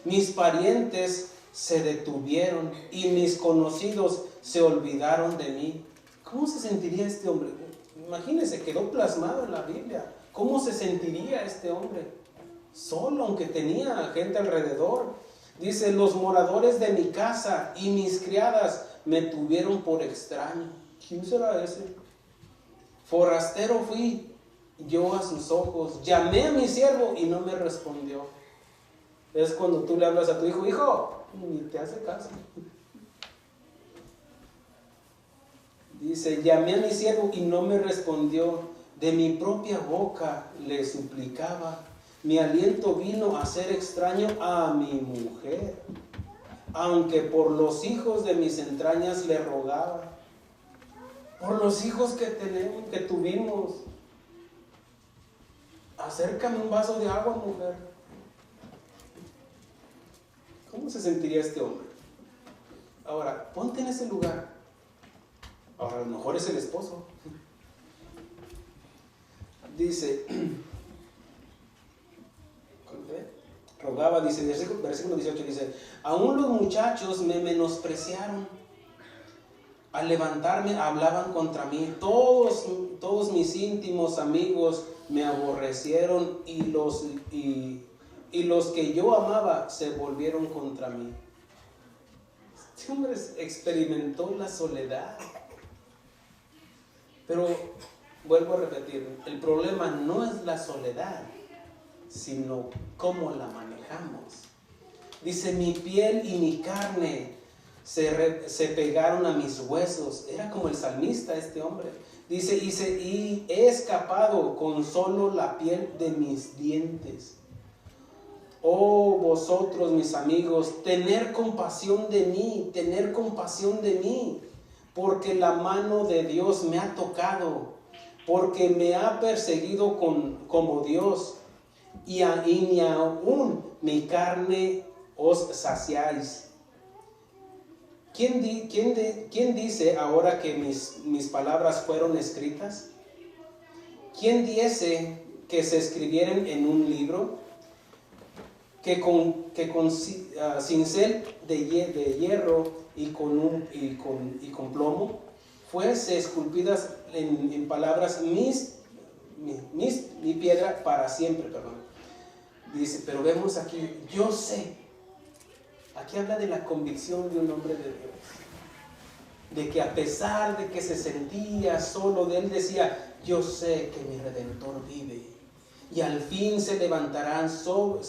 S1: Mis parientes se detuvieron y mis conocidos se olvidaron de mí. ¿Cómo se sentiría este hombre? Imagínense, quedó plasmado en la Biblia. ¿Cómo se sentiría este hombre? Solo, aunque tenía gente alrededor. Dice: los moradores de mi casa y mis criadas me tuvieron por extraño. ¿Quién será ese? Forastero fui yo a sus ojos, llamé a mi siervo y no me respondió. Es cuando tú le hablas a tu hijo, hijo, ni te hace caso. Dice, llamé a mi siervo y no me respondió. De mi propia boca le suplicaba. Mi aliento vino a ser extraño a mi mujer, aunque por los hijos de mis entrañas le rogaba. Por los hijos que tuvimos. Acércame un vaso de agua, mujer. ¿Cómo se sentiría este hombre? Ahora, ponte en ese lugar. Ahora, a lo mejor es el esposo. Dice, rogaba, dice, versículo 18, dice, aún los muchachos me menospreciaron. Al levantarme hablaban contra mí. Todos mis íntimos amigos me aborrecieron y los que yo amaba se volvieron contra mí. Este hombre experimentó la soledad. Pero vuelvo a repetir, el problema no es la soledad, sino cómo la manejamos. Dice, mi piel y mi carne se pegaron a mis huesos. Era como el salmista este hombre. Dice, y he escapado con solo la piel de mis dientes. Oh, vosotros mis amigos, tener compasión de mí, porque la mano de Dios me ha tocado, porque me ha perseguido como Dios, y ni aún mi carne os saciáis. ¿Quién dice ahora que mis palabras fueron escritas? ¿Quién dice que se escribieran en un libro? Que con cincel de hierro y con plomo fuese esculpidas en palabras mi piedra para siempre, perdón. Dice, pero vemos aquí, yo sé. Aquí habla de la convicción de un hombre de Dios. De que a pesar de que se sentía solo, de él decía, yo sé que mi Redentor vive. Y al fin se levantará sobre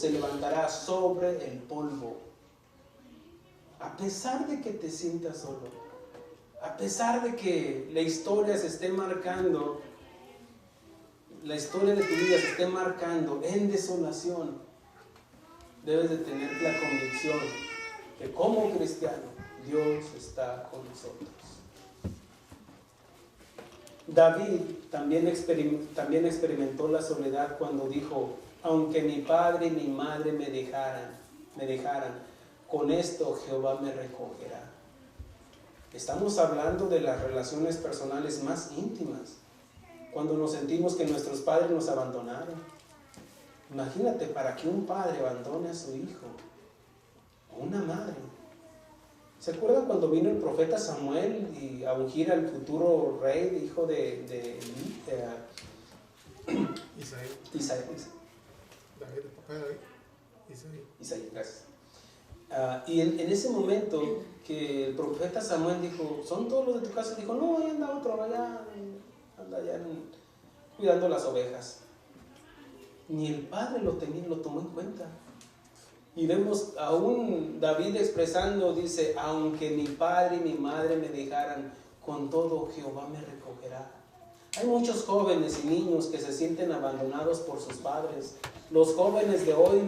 S1: el polvo. A pesar de que te sientas solo, a pesar de que la historia se esté marcando, la historia de tu vida se esté marcando en desolación, debes de tener la convicción que como cristiano Dios está con nosotros. David también experimentó la soledad cuando dijo, aunque mi padre y mi madre me dejaran, con esto Jehová me recogerá. Estamos hablando de las relaciones personales más íntimas, cuando nos sentimos que nuestros padres nos abandonaron. Imagínate, para que un padre abandone a su hijo, o una madre. ¿Se acuerdan cuando vino el profeta Samuel y a ungir al futuro rey, hijo de Isaí?
S2: David, el papá de David.
S1: Isaí, gracias. Y en ese momento que el profeta Samuel dijo, ¿son todos los de tu casa? Dijo, no, ahí anda otro, anda allá cuidando las ovejas. Ni el padre lo tomó en cuenta. Y vemos aún David expresando, dice, aunque mi padre y mi madre me dejaran, con todo Jehová me recogerá. Hay muchos jóvenes y niños que se sienten abandonados por sus padres. Los jóvenes de hoy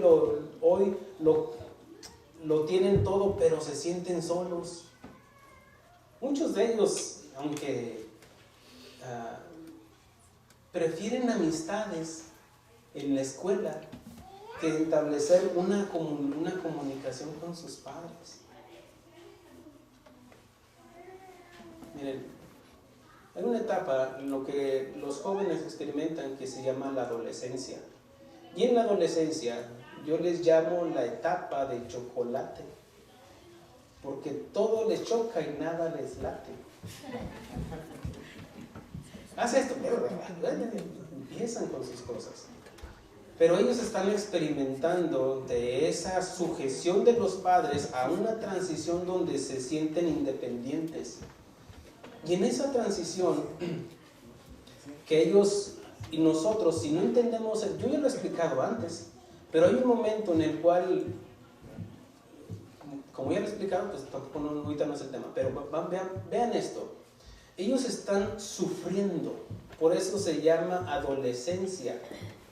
S1: lo tienen todo, pero se sienten solos. Muchos de ellos, aunque prefieren amistades en la escuela que establecer una comunicación con sus padres. Miren, hay una etapa en lo que los jóvenes experimentan que se llama la adolescencia. Y en la adolescencia yo les llamo la etapa de chocolate, porque todo les choca y nada les late. Haz esto, empiezan con sus cosas. Pero ellos están experimentando de esa sujeción de los padres a una transición donde se sienten independientes. Y en esa transición, que ellos y nosotros, si no entendemos, yo ya lo he explicado antes, pero hay un momento en el cual, como ya lo he explicado, pues tampoco ahorita no es el tema, pero vean esto. Ellos están sufriendo, por eso se llama adolescencia.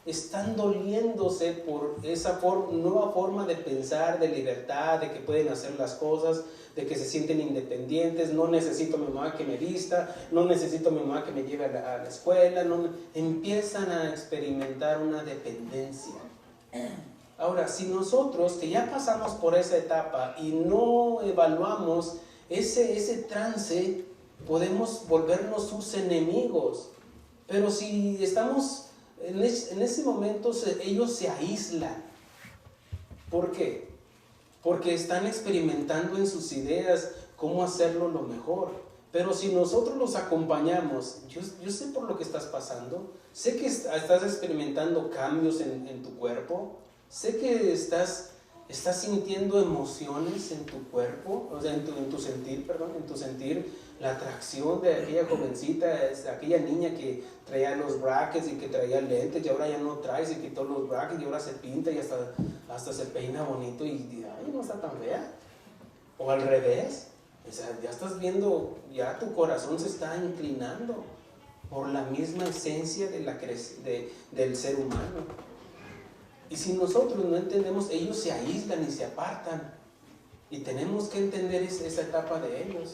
S1: Están doliéndose por esa nueva forma de pensar, de libertad, de que pueden hacer las cosas, de que se sienten independientes. No necesito a mi mamá que me vista, no necesito a mi mamá que me lleve a la escuela. Empiezan a experimentar una dependencia. Ahora, si nosotros que ya pasamos por esa etapa y no evaluamos ese trance, podemos volvernos sus enemigos. Pero si estamos en ese momento, ellos se aíslan. ¿Por qué? Porque están experimentando en sus ideas cómo hacerlo lo mejor. Pero si nosotros los acompañamos, yo sé por lo que estás pasando, sé que estás experimentando cambios en tu cuerpo, sé que estás sintiendo emociones en tu cuerpo, o sea, en tu sentir, la atracción de aquella jovencita, aquella niña que traía los brackets y que traía lentes, y ahora ya no trae, se quitó los brackets y ahora se pinta y hasta se peina bonito y ay, no está tan fea. O al revés, o sea, ya estás viendo, ya tu corazón se está inclinando por la misma esencia del ser humano. Y si nosotros no entendemos, ellos se aíslan y se apartan. Y tenemos que entender esa etapa de ellos.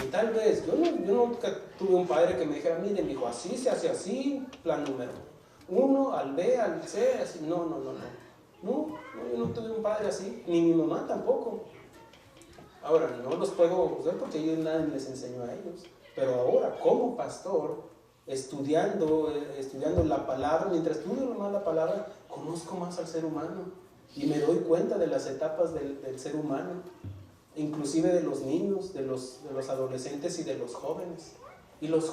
S1: Y tal vez, yo nunca tuve un padre que me dijera, mire, mi hijo, así se hace así, plan número 1, al B, al C, así. No, yo no tuve un padre así, ni mi mamá tampoco. Ahora, no los puedo usar porque nadie les enseñó a ellos. Pero ahora, como pastor, estudiando la palabra, mientras estudio más la palabra, conozco más al ser humano y me doy cuenta de las etapas del ser humano, inclusive de los niños, de los adolescentes y de los jóvenes. Y los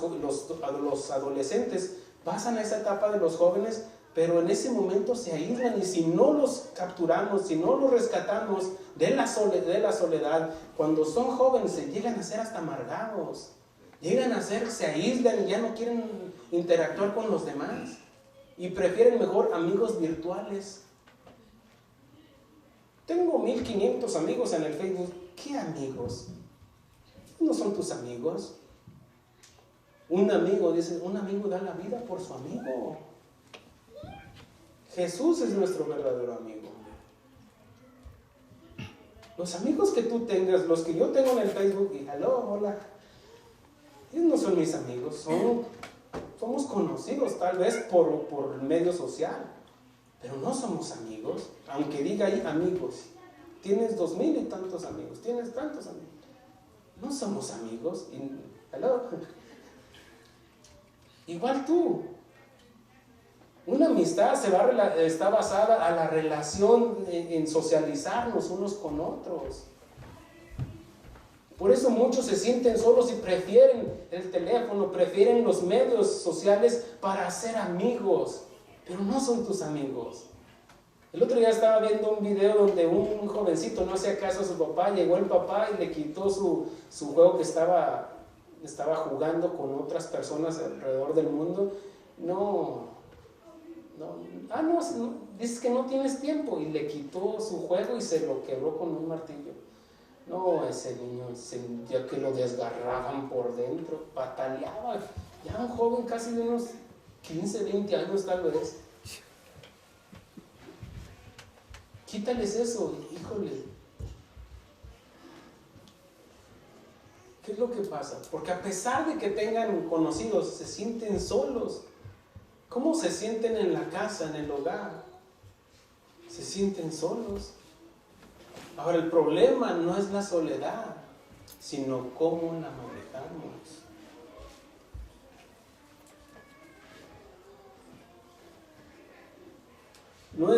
S1: adolescentes pasan a esa etapa de los jóvenes, pero en ese momento se aíslan, y si no los capturamos, si no los rescatamos de la soledad, cuando son jóvenes se llegan a ser hasta amargados. Se aíslan y ya no quieren interactuar con los demás y prefieren mejor amigos virtuales. Tengo 1500 amigos en el Facebook. ¿Qué amigos? No son tus amigos. Un amigo da la vida por su amigo. Jesús es nuestro verdadero amigo. Los amigos que tú tengas, los que yo tengo en el Facebook, y hola, ellos no son mis amigos, somos conocidos tal vez por el medio social, pero no somos amigos, aunque diga ahí amigos. Tienes 2000 y tantos amigos, tienes tantos amigos. No somos amigos. Igual tú. Una amistad está basada a la relación en socializarnos unos con otros. Por eso muchos se sienten solos y prefieren el teléfono, prefieren los medios sociales para hacer amigos, pero no son tus amigos. El otro día estaba viendo un video donde un jovencito no hacía caso a su papá, llegó el papá y le quitó su juego que estaba jugando con otras personas alrededor del mundo. Dices que no tienes tiempo, y le quitó su juego y se lo quebró con un martillo. No, ese niño sentía que lo desgarraban por dentro, pataleaba. Ya un joven casi de unos 15, 20 años tal vez. Quítales eso, híjole. ¿Qué es lo que pasa? Porque a pesar de que tengan conocidos, se sienten solos. ¿Cómo se sienten en la casa, en el hogar? Se sienten solos. Ahora, el problema no es la soledad, sino cómo la manejamos. No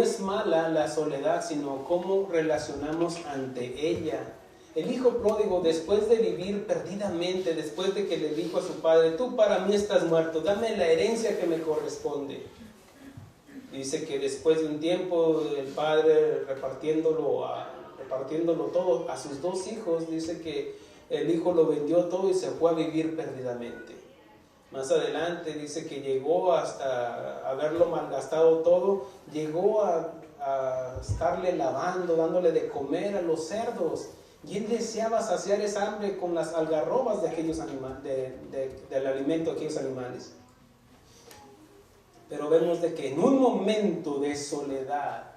S1: es mala la soledad, sino cómo relacionamos ante ella. El hijo pródigo, después de vivir perdidamente, después de que le dijo a su padre, tú para mí estás muerto, dame la herencia que me corresponde. Dice que después de un tiempo, el padre repartiéndolo todo a sus 2 hijos, dice que el hijo lo vendió todo y se fue a vivir perdidamente. Más adelante dice que llegó hasta haberlo malgastado todo, llegó a estarle lavando, dándole de comer a los cerdos. Y él deseaba saciar esa hambre con las algarrobas de aquellos animales, del alimento de aquellos animales. Pero vemos de que en un momento de soledad,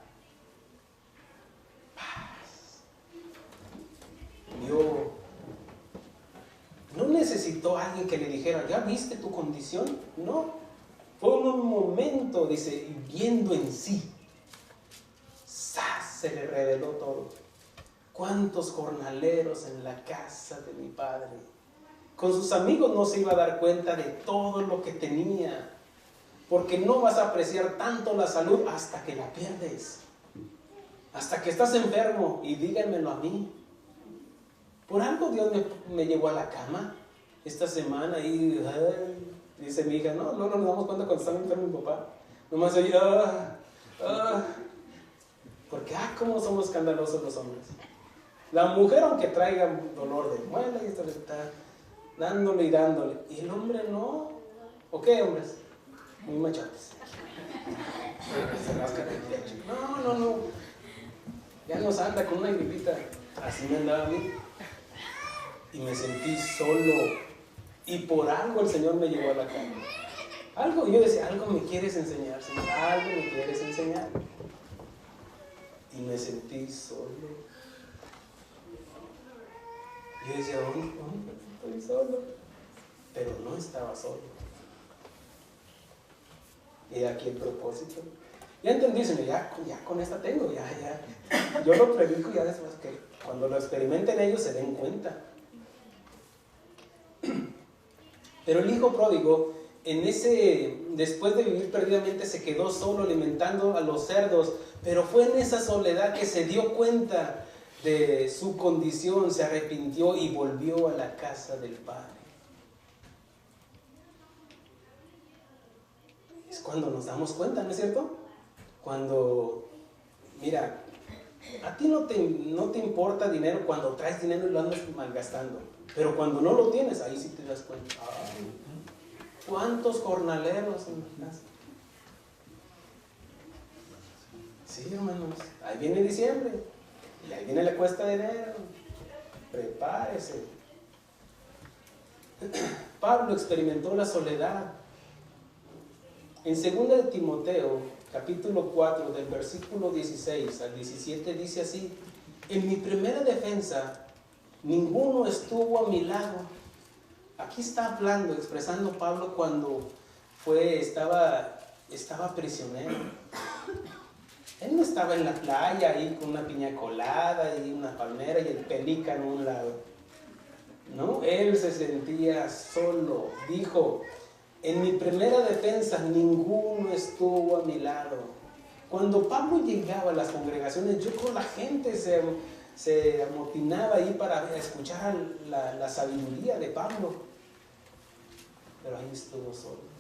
S1: no necesitó a alguien que le dijera, ¿ya viste tu condición? No, fue en un momento, dice, viendo en sí, ¡zas!, se le reveló todo. ¿Cuántos jornaleros en la casa de mi padre? Con sus amigos no se iba a dar cuenta de todo lo que tenía, porque no vas a apreciar tanto la salud hasta que la pierdes, hasta que estás enfermo. Y díganmelo a mí, por algo Dios me llevó a la cama esta semana y dice mi hija, no nos damos cuenta cuando estaba enfermo mi papá, nomás oí, porque cómo somos escandalosos los hombres. La mujer, aunque traiga dolor de muela y esto le está dándole y dándole, y el hombre no. ¿O qué, hombres? Muy machotes. Se rascan el pecho. No, ya nos anda con una gripita. Así me andaba a mí. Y me sentí solo. Y por algo el Señor me llevó a la cama. Algo, yo decía, algo me quieres enseñar, Señor, algo me quieres enseñar. Y me sentí solo. Yo decía, estoy solo. Pero no estaba solo. Y aquí el propósito. Ya entendí, Señor, ya con esta tengo, ya. Yo lo predico ya después que cuando lo experimenten ellos se den cuenta. Pero el hijo pródigo, después de vivir perdidamente, se quedó solo alimentando a los cerdos, pero fue en esa soledad que se dio cuenta de su condición, se arrepintió y volvió a la casa del Padre. Es cuando nos damos cuenta, ¿no es cierto? Cuando, mira, a ti no te importa dinero cuando traes dinero y lo andas malgastando, pero cuando no lo tienes, ahí sí te das cuenta. ¿Cuántos jornaleros en la casa? Sí, hermanos, ahí viene diciembre y ahí viene la cuesta de enero. Prepárese. Pablo experimentó la soledad. En 2 de Timoteo, capítulo 4, del versículo 16 al 17, dice así: en mi primera defensa, ninguno estuvo a mi lado. Aquí está hablando, expresando Pablo cuando estaba prisionero. Él no estaba en la playa ahí con una piña colada y una palmera y el pelícano a un lado. No, él se sentía solo. Dijo, en mi primera defensa ninguno estuvo a mi lado. Cuando Pablo llegaba a las congregaciones, yo creo la gente se amotinaba ahí para escuchar la sabiduría de Pablo. Pero ahí estuvo solo.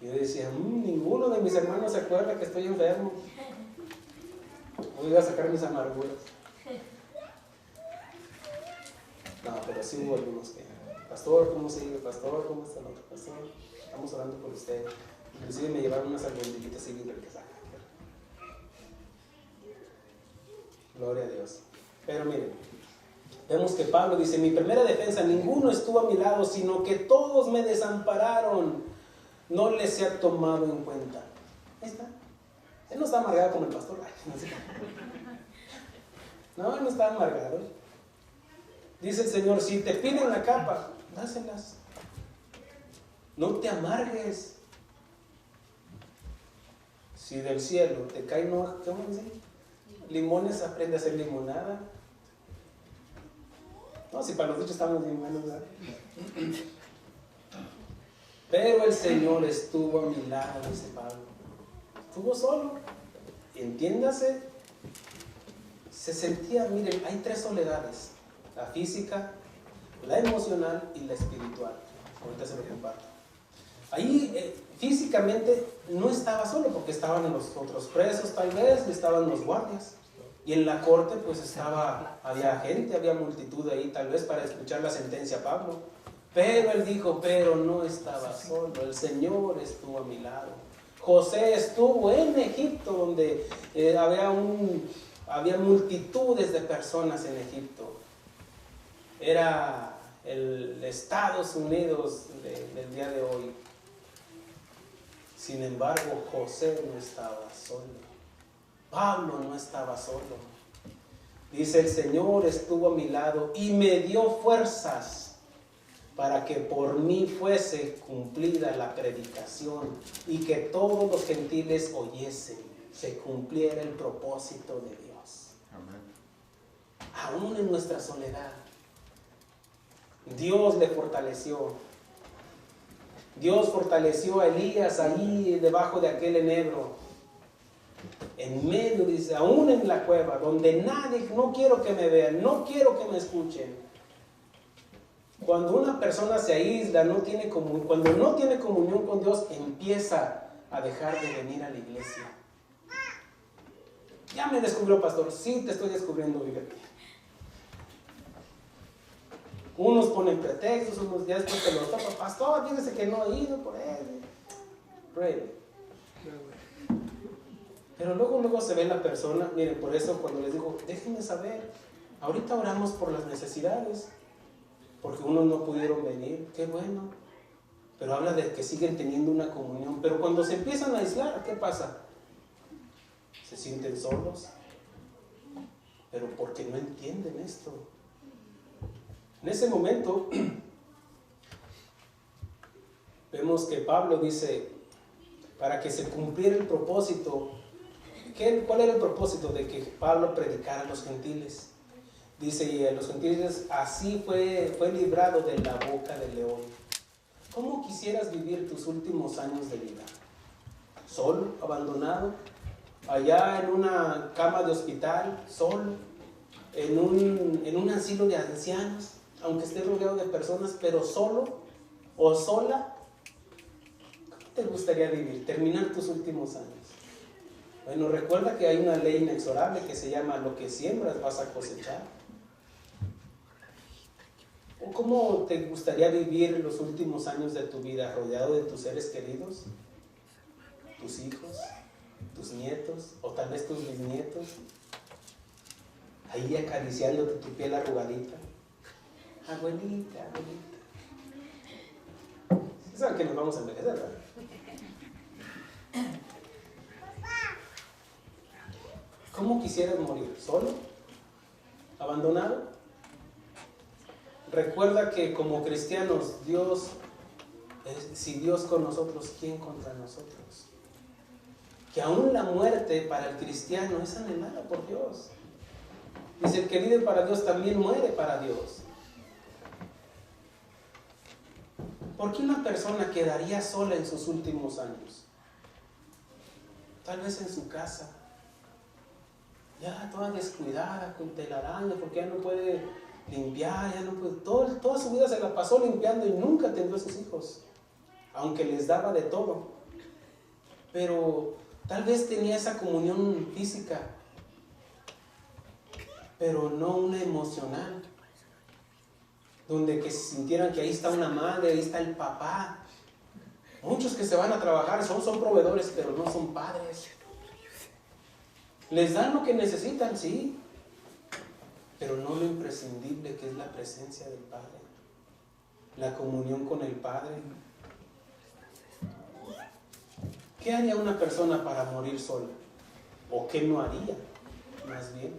S1: Yo decía, ninguno de mis hermanos se acuerda que estoy enfermo. Voy a sacar mis amarguras. No, pero sí hubo algunos que, pastor, ¿cómo sigue? Pastor, ¿cómo está el otro? Pastor, estamos orando por usted. Inclusive me llevaron unas albondiguitas y libre que saca. Gloria a Dios. Pero miren, vemos que Pablo dice, mi primera defensa, ninguno estuvo a mi lado, sino que todos me desampararon. No les he tomado en cuenta. Ahí está. Él no está amargado como el pastor. No, él no está amargado. Dice el Señor, si te piden la capa, dáselas. No te amargues. Si del cielo te caen, ¿cómo dice? Limones, aprende a hacer limonada. No, si para los dichos estamos bien buenos, ¿verdad? Pero el Señor estuvo a mi lado, dice Pablo. Estuvo solo. Entiéndase. Se sentía, miren, hay 3 soledades. La física, la emocional y la espiritual. Ahorita se lo comparto. Ahí físicamente no estaba solo porque estaban los otros presos tal vez, estaban los guardias. Y en la corte pues había gente, había multitud ahí tal vez para escuchar la sentencia a Pablo. Pero él dijo, pero no estaba solo, el Señor estuvo a mi lado. José estuvo en Egipto, donde había multitudes de personas en Egipto. Era el Estados Unidos del día de hoy. Sin embargo, José no estaba solo. Pablo no estaba solo. Dice, el Señor estuvo a mi lado y me dio fuerzas para que por mí fuese cumplida la predicación y que todos los gentiles oyesen, se cumpliera el propósito de Dios.
S2: Amén.
S1: Aún en nuestra soledad, Dios le fortaleció. Dios fortaleció a Elías ahí debajo de aquel enebro. En medio, dice, aún en la cueva, donde nadie, no quiero que me vean, no quiero que me escuchen. Cuando una persona se aísla, cuando no tiene comunión con Dios, empieza a dejar de venir a la iglesia. Ya me descubrió, pastor. Sí, te estoy descubriendo, fíjate. Unos ponen pretextos, unos ya después te los topan. Pastor, fíjese que no he ido por él. Really. Pero luego se ve la persona. Miren, por eso cuando les digo, déjenme saber. Ahorita oramos por las necesidades. Porque unos no pudieron venir. Qué bueno. Pero habla de que siguen teniendo una comunión. Pero cuando se empiezan a aislar, ¿qué pasa? Se sienten solos. Pero porque no entienden esto. En ese momento vemos que Pablo dice, para que se cumpliera el propósito. ¿Cuál era el propósito de que Pablo predicara a los gentiles? Dice, y a los gentiles así fue librado de la boca del león. ¿Cómo quisieras vivir tus últimos años de vida? ¿Solo? ¿Abandonado? ¿Allá en una cama de hospital? ¿Solo? ¿En un asilo de ancianos? Aunque esté rodeado de personas, pero solo o sola. ¿Cómo te gustaría vivir? Terminar tus últimos años. Bueno, recuerda que hay una ley inexorable que se llama lo que siembras vas a cosechar. ¿O cómo te gustaría vivir los últimos años de tu vida rodeado de tus seres queridos? ¿Tus hijos? ¿Tus nietos? ¿O tal vez tus bisnietos? Ahí acariciándote tu piel arrugadita. Abuelita. Saben que nos vamos a envejecer, ¿verdad? ¿Cómo quisieras morir? ¿Solo? ¿Abandonado? Recuerda que como cristianos, si Dios con nosotros, ¿quién contra nosotros? Que aún la muerte para el cristiano es anhelada por Dios. Dice, el que vive para Dios también muere para Dios. ¿Por qué una persona quedaría sola en sus últimos años? Tal vez en su casa, ya toda descuidada, con telaraña, porque ya no puede limpiar, ya no puede, toda su vida se la pasó limpiando y nunca atendió a sus hijos, aunque les daba de todo. Pero tal vez tenía esa comunión física, pero no una emocional, donde que se sintieran que ahí está una madre, ahí está el papá. Muchos que se van a trabajar son proveedores, pero no son padres. Les dan lo que necesitan, sí, pero no lo imprescindible que es la presencia del Padre, la comunión con el Padre. ¿Qué haría una persona para morir sola? ¿O qué no haría, más bien?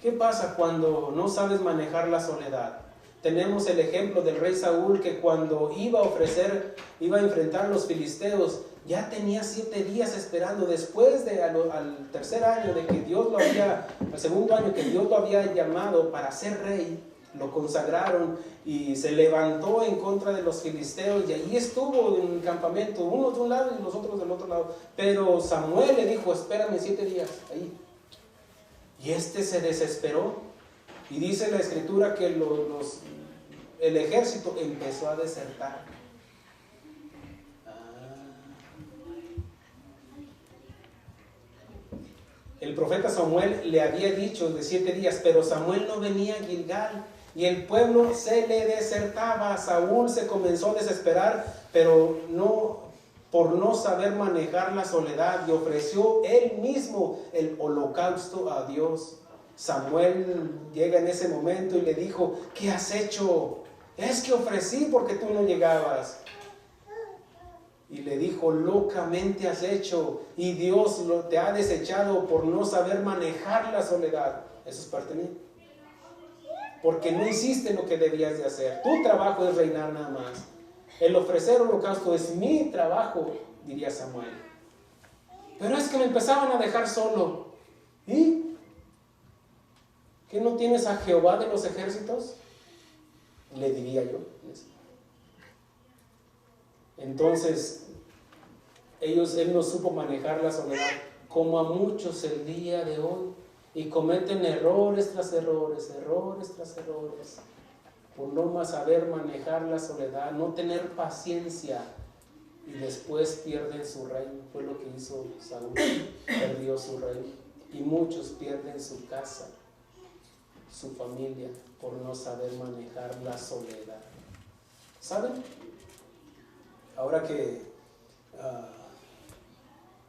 S1: ¿Qué pasa cuando no sabes manejar la soledad? Tenemos el ejemplo del rey Saúl, que cuando iba a enfrentar a los filisteos, ya tenía 7 días esperando. Después al tercer año de que al segundo año que Dios lo había llamado para ser rey, lo consagraron y se levantó en contra de los filisteos, y ahí estuvo en el campamento, unos de un lado y los otros del otro lado. Pero Samuel le dijo, espérame 7 días ahí. Y se desesperó, y dice la escritura que el ejército empezó a desertar. El profeta Samuel le había dicho de 7 días, pero Samuel no venía a Gilgal y el pueblo se le desertaba. Saúl se comenzó a desesperar, pero por no saber manejar la soledad, y ofreció él mismo el holocausto a Dios. Samuel llega en ese momento y le dijo, ¿qué has hecho? Es que ofrecí porque tú no llegabas. Y le dijo, locamente has hecho, y Dios te ha desechado por no saber manejar la soledad. Eso es parte mía. Porque no hiciste lo que debías de hacer. Tu trabajo es reinar nada más. El ofrecer holocausto es mi trabajo, diría Samuel. Pero es que me empezaban a dejar solo. ¿Y? ¿Qué no tienes a Jehová de los ejércitos? Le diría yo. Entonces, él no supo manejar la soledad, como a muchos el día de hoy, y cometen errores tras errores, por no saber manejar la soledad, no tener paciencia, y después pierden su reino. Fue lo que hizo Saúl, perdió su reino, y muchos pierden su casa, su familia, por no saber manejar la soledad. ¿Saben? Ahora que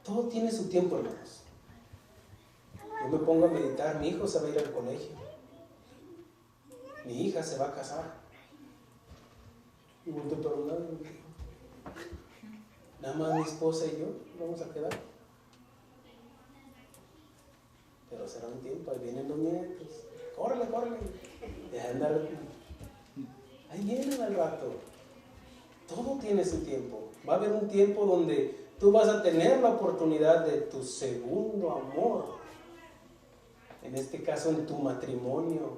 S1: todo tiene su tiempo, hermanos. Yo me pongo a meditar, mi hijo se va a ir al colegio, mi hija se va a casar, y volteo por un lado y me digo, nada más mi esposa y yo vamos a quedar. Pero será un tiempo, ahí vienen los nietos, córrele, deja de andar, ahí vienen al rato. Todo tiene su tiempo. Va a haber un tiempo donde tú vas a tener la oportunidad de tu segundo amor. En este caso, en tu matrimonio.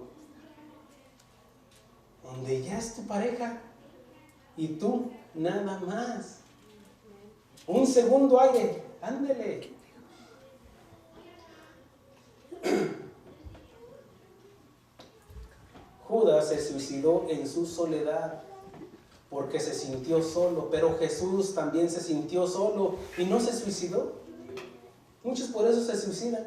S1: Donde ya es tu pareja. Y tú nada más. Un segundo aire. Ándele. Judas se suicidó en su soledad, porque se sintió solo, pero Jesús también se sintió solo y no se suicidó. Muchos por eso se suicidan,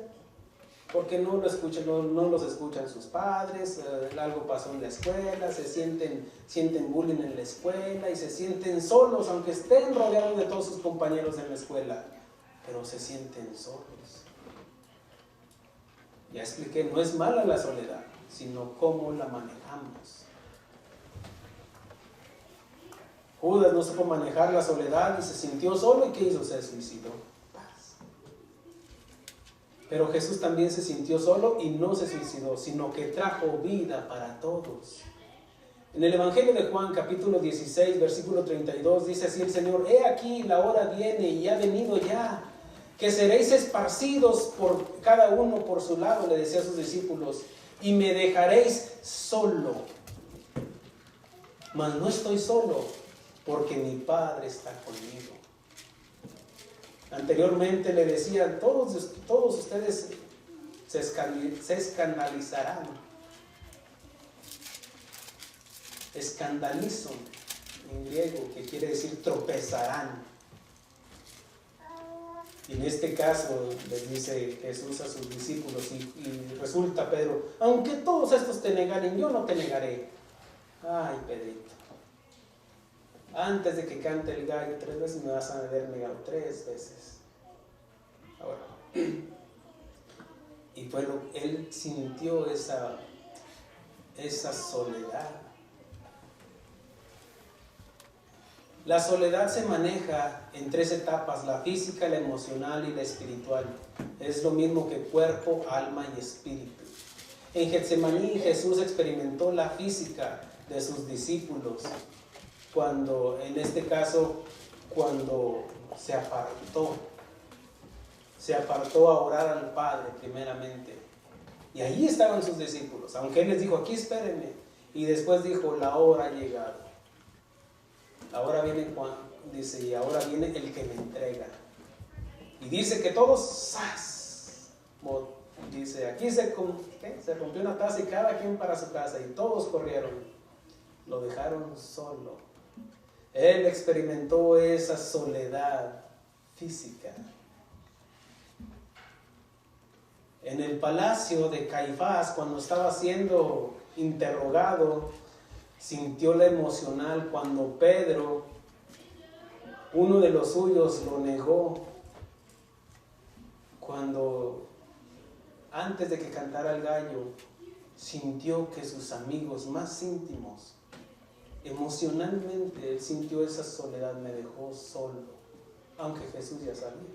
S1: porque no los escuchan sus padres, algo pasó en la escuela, sienten bullying en la escuela y se sienten solos, aunque estén rodeados de todos sus compañeros en la escuela, pero se sienten solos. Ya expliqué, no es mala la soledad, sino cómo la manejamos. Judas no supo manejar la soledad y se sintió solo, y ¿qué hizo? Se suicidó. Pero Jesús también se sintió solo y no se suicidó, sino que trajo vida para todos. En el Evangelio de Juan, capítulo 16, versículo 32, dice así el Señor: he aquí, la hora viene y ha venido ya, que seréis esparcidos por cada uno por su lado, le decía a sus discípulos, y me dejaréis solo. Mas no estoy solo, porque mi Padre está conmigo. Anteriormente le decían, todos ustedes se escandalizarán. Escandalizo, en griego, que quiere decir tropezarán. Y en este caso les dice Jesús a sus discípulos, y resulta Pedro, aunque todos estos te negaren, yo no te negaré. Ay, Pedrito, antes de que cante el gallo 3 veces me vas a haber negado 3 veces. Ahora, y bueno, él sintió esa soledad. La soledad se maneja en 3 etapas: la física, la emocional y la espiritual. Es lo mismo que cuerpo, alma y espíritu. En Getsemaní Jesús experimentó la física de sus discípulos, cuando, en este caso, cuando se apartó a orar al Padre primeramente. Y ahí estaban sus discípulos, aunque Él les dijo, aquí espérenme. Y después dijo, la hora ha llegado. Ahora viene Juan, dice, y ahora viene el que me entrega. Y dice que todos, ¡zas! Dice, aquí se rompió una taza y cada quien para su casa, y todos corrieron. Lo dejaron solo. Él experimentó esa soledad física. En el palacio de Caifás, cuando estaba siendo interrogado, sintió la emocional cuando Pedro, uno de los suyos, lo negó. Cuando antes de que cantara el gallo, sintió que sus amigos más íntimos, emocionalmente, él sintió esa soledad, me dejó solo, aunque Jesús ya sabía.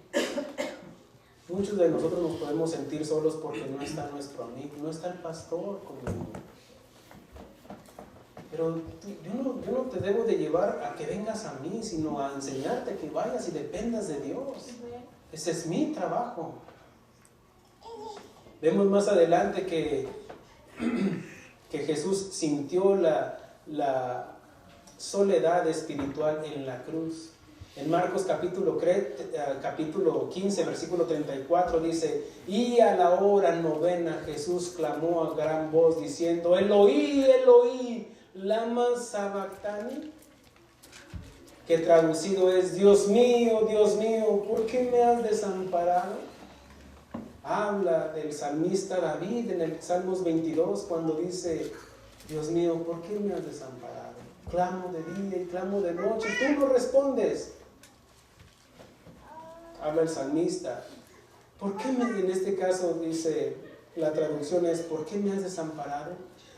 S1: Muchos de nosotros nos podemos sentir solos porque no está nuestro amigo, no está el pastor conmigo. Pero yo no te debo de llevar a que vengas a mí, sino a enseñarte que vayas y dependas de Dios. Ese es mi trabajo. Vemos más adelante que Jesús sintió la soledad espiritual en la cruz. En Marcos capítulo 15, versículo 34 dice: y a la hora novena Jesús clamó a gran voz diciendo: Eloí, Eloí, lama sabactani, que traducido es: Dios mío, ¿por qué me has desamparado? Habla del salmista David en el Salmos 22 cuando dice: Dios mío, ¿por qué me has desamparado? Clamo de día y clamo de noche, tú no respondes. Habla el salmista. ¿Por qué en este caso dice, la traducción es: ¿por qué me has desamparado?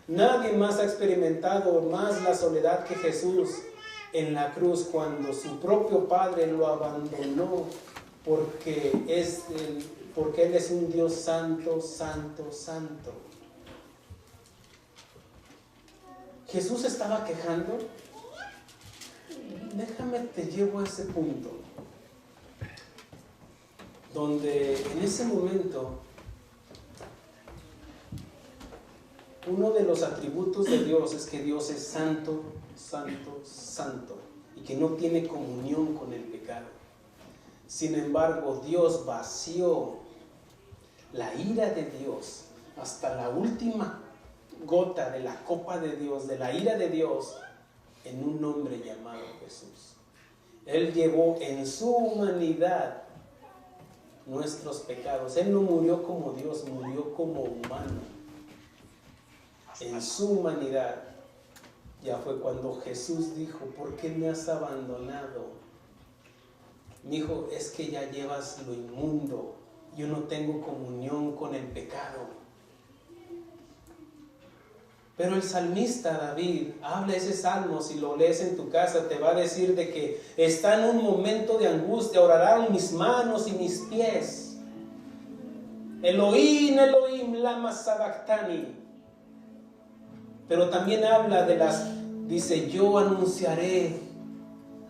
S1: Nadie más ha experimentado más la soledad que Jesús en la cruz, cuando su propio Padre lo abandonó, porque Él es un Dios santo, santo, santo. Jesús estaba quejando. Déjame te llevo a ese punto, donde en ese momento uno de los atributos de Dios es que Dios es santo, santo, santo, y que no tiene comunión con el pecado. Sin embargo, Dios vació la ira de Dios hasta la última gota de la copa de Dios, de la ira de Dios, en un hombre llamado Jesús. Él llevó en su humanidad nuestros pecados. Él no murió como Dios, murió como humano. En su humanidad. Ya fue cuando Jesús dijo: ¿por qué me has abandonado? Mi hijo, es que ya llevas lo inmundo. Yo no tengo comunión con el pecado. Pero el salmista David habla ese salmo, si lo lees en tu casa, te va a decir de que está en un momento de angustia. Oraron mis manos y mis pies. Elohim, Elohim, lama sabactani. Pero también habla dice: yo anunciaré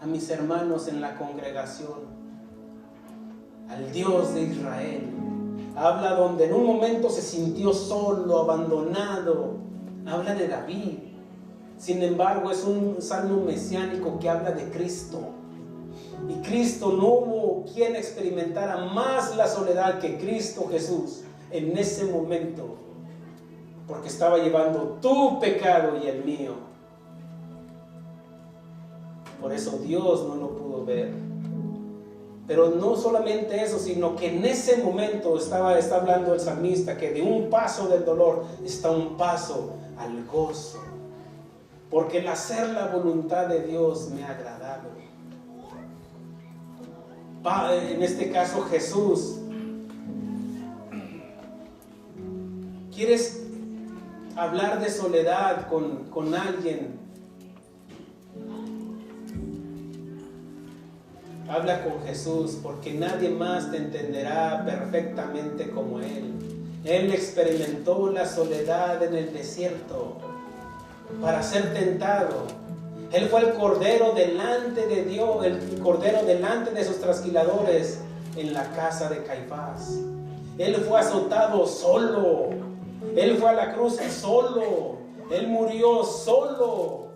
S1: a mis hermanos en la congregación, al Dios de Israel. Habla donde en un momento se sintió solo, abandonado. Habla de David. Sin embargo, es un salmo mesiánico que habla de Cristo. Y Cristo, no hubo quien experimentara más la soledad que Cristo Jesús en ese momento, porque estaba llevando tu pecado y el mío. Por eso Dios no lo pudo ver. Pero no solamente eso, sino que en ese momento está hablando el salmista que de un paso del dolor está un paso al gozo, porque el hacer la voluntad de Dios me ha agradado. En este caso Jesús. ¿Quieres hablar de soledad con alguien? Habla con Jesús, porque nadie más te entenderá perfectamente como Él. Él experimentó la soledad en el desierto para ser tentado. Él fue el cordero delante de Dios, el cordero delante de sus trasquiladores en la casa de Caifás. Él fue azotado solo. Él fue a la cruz solo. Él murió solo.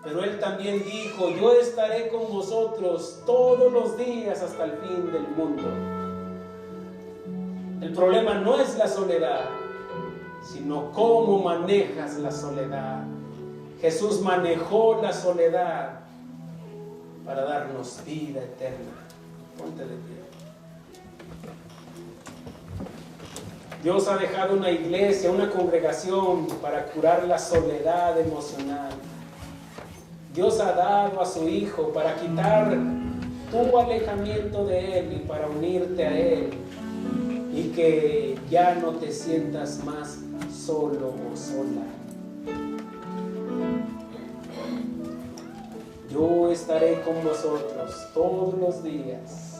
S1: Pero Él también dijo: yo estaré con vosotros todos los días hasta el fin del mundo. El problema no es la soledad, sino cómo manejas la soledad. Jesús manejó la soledad para darnos vida eterna. Ponte de pie. Dios ha dejado una iglesia, una congregación para curar la soledad emocional. Dios ha dado a su Hijo para quitar tu alejamiento de Él y para unirte a Él, y que ya no te sientas más solo o sola. Yo estaré con vosotros todos los días.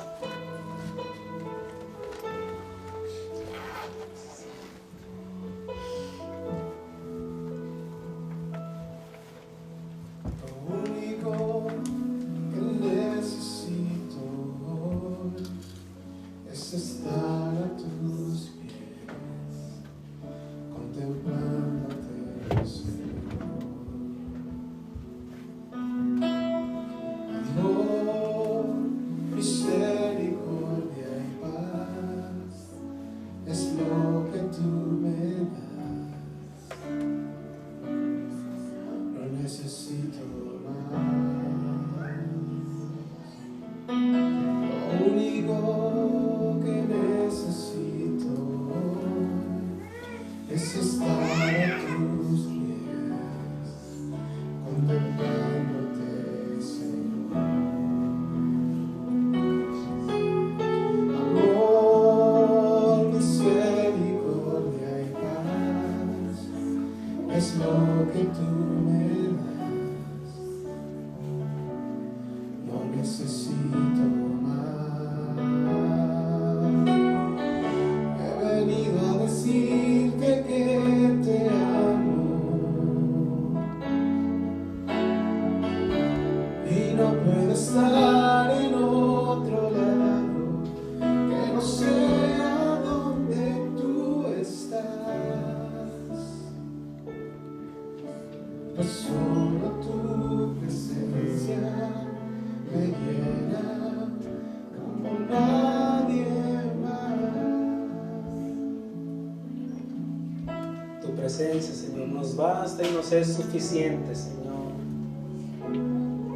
S1: Señor, nos basta y nos es suficiente, Señor.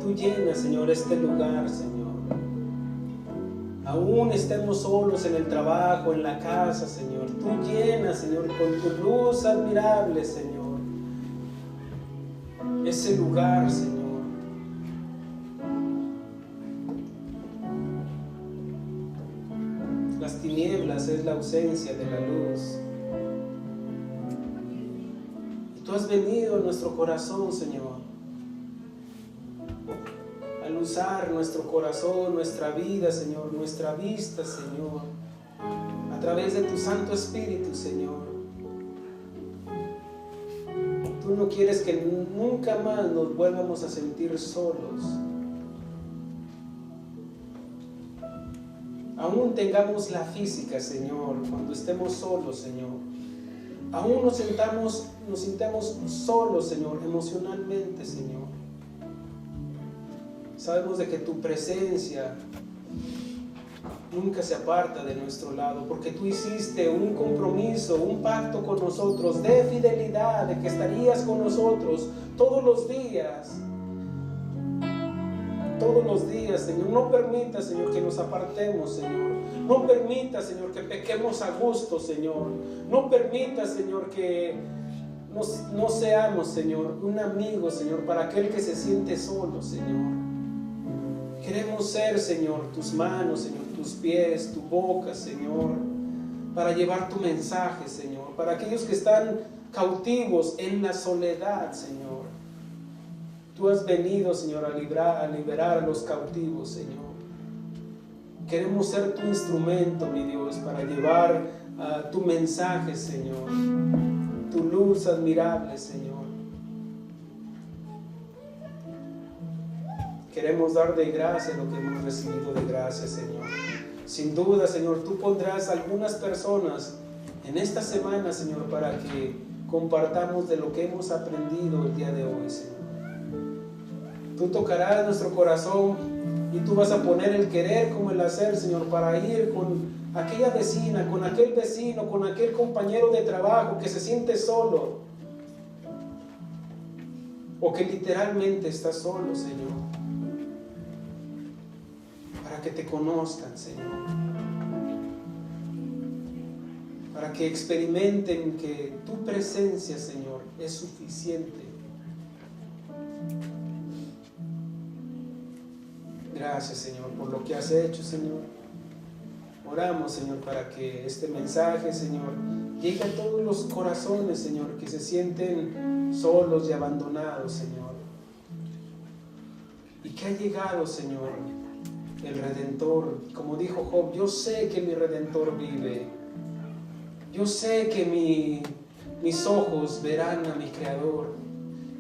S1: Tú llenas, Señor, este lugar, Señor. Aún estemos solos en el trabajo, en la casa, Señor. Tú llenas, Señor, con tu luz admirable, Señor, ese lugar, Señor. Las tinieblas es la ausencia de la luz. Tú has venido a nuestro corazón, Señor, al usar nuestro corazón, nuestra vida, Señor, nuestra vista, Señor, a través de tu Santo Espíritu, Señor. Tú no quieres que nunca más nos vuelvamos a sentir solos. Aún tengamos la física, Señor, cuando estemos solos, Señor. Aún nos sintamos solos, Señor, emocionalmente, Señor. Sabemos de que tu presencia nunca se aparta de nuestro lado, porque tú hiciste un compromiso, un pacto con nosotros de fidelidad, de que estarías con nosotros todos los días. Todos los días, Señor. No permita, Señor, que nos apartemos, Señor. No permita, Señor, que pequemos a gusto, Señor. No permita, Señor, que no seamos, Señor, un amigo, Señor, para aquel que se siente solo, Señor. Queremos ser, Señor, tus manos, Señor, tus pies, tu boca, Señor, para llevar tu mensaje, Señor, para aquellos que están cautivos en la soledad, Señor. Tú has venido, Señor, a liberar a los cautivos, Señor. Queremos ser tu instrumento, mi Dios, para llevar tu mensaje, Señor. Tu luz admirable, Señor. Queremos dar de gracia lo que hemos recibido de gracia, Señor. Sin duda, Señor, tú pondrás algunas personas en esta semana, Señor, para que compartamos de lo que hemos aprendido el día de hoy, Señor. Tú tocarás nuestro corazón y tú vas a poner el querer como el hacer, Señor, para ir con aquella vecina, con aquel vecino, con aquel compañero de trabajo que se siente solo o que literalmente está solo, Señor, para que te conozcan, Señor, para que experimenten que tu presencia, Señor, es suficiente. Gracias, Señor, por lo que has hecho, Señor. Oramos, Señor, para que este mensaje, Señor, llegue a todos los corazones, Señor, que se sienten solos y abandonados, Señor. Y que ha llegado, Señor, el Redentor. Como dijo Job, yo sé que mi Redentor vive. Yo sé que mis ojos verán a mi Creador.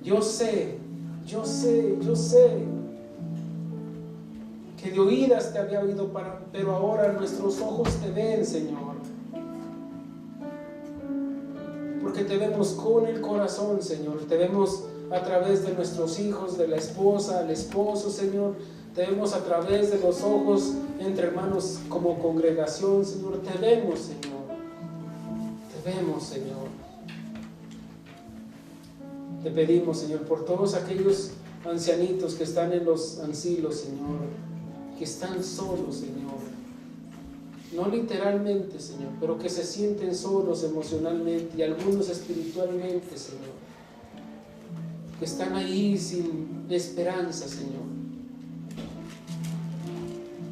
S1: Yo sé que de oídas te había oído, pero ahora nuestros ojos te ven, Señor. Porque te vemos con el corazón, Señor. Te vemos a través de nuestros hijos, de la esposa, el esposo, Señor. Te vemos a través de los ojos entre hermanos como congregación, Señor. Te vemos, Señor. Te vemos, Señor. Te pedimos, Señor, por todos aquellos ancianitos que están en los asilos, Señor, que están solos, Señor. No literalmente, Señor, pero que se sienten solos emocionalmente y algunos espiritualmente, Señor. Que están ahí sin esperanza, Señor.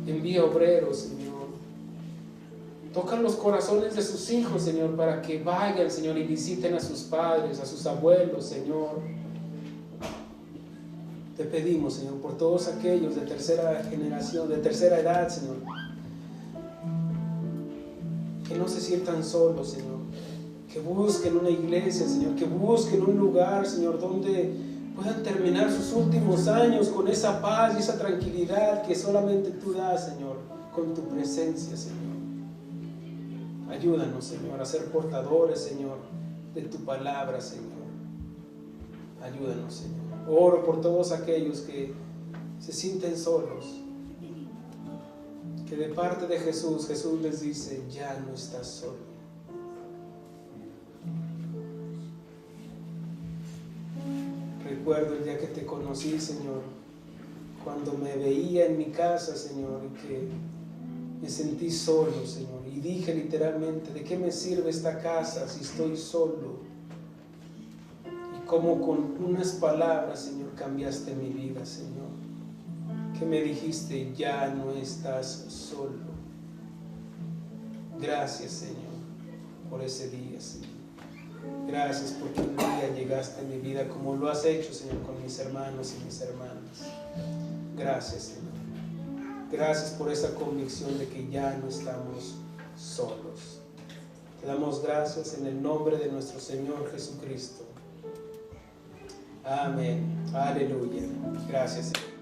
S1: Envía obreros, Señor. Toca los corazones de sus hijos, Señor, para que vayan, Señor, y visiten a sus padres, a sus abuelos, Señor. Te pedimos, Señor, por todos aquellos de tercera generación, de tercera edad, Señor, que no se sientan solos, Señor, que busquen una iglesia, Señor, que busquen un lugar, Señor, donde puedan terminar sus últimos años con esa paz y esa tranquilidad que solamente tú das, Señor, con tu presencia, Señor. Ayúdanos, Señor, a ser portadores, Señor, de tu palabra, Señor. Ayúdanos, Señor. Oro por todos aquellos que se sienten solos, que de parte de Jesús les dice, ya no estás solo. Recuerdo el día que te conocí, Señor, cuando me veía en mi casa, Señor, y que me sentí solo, Señor, y dije literalmente, ¿de qué me sirve esta casa si estoy solo? Y cómo con unas palabras, Señor, cambiaste mi vida, Señor. Que me dijiste, ya no estás solo. Gracias, Señor, por ese día, Señor. Gracias porque un día llegaste a mi vida como lo has hecho, Señor, con mis hermanos y mis hermanas. Gracias, Señor. Gracias por esa convicción de que ya no estamos solos. Te damos gracias en el nombre de nuestro Señor Jesucristo. Amén. Aleluya. Gracias, Señor.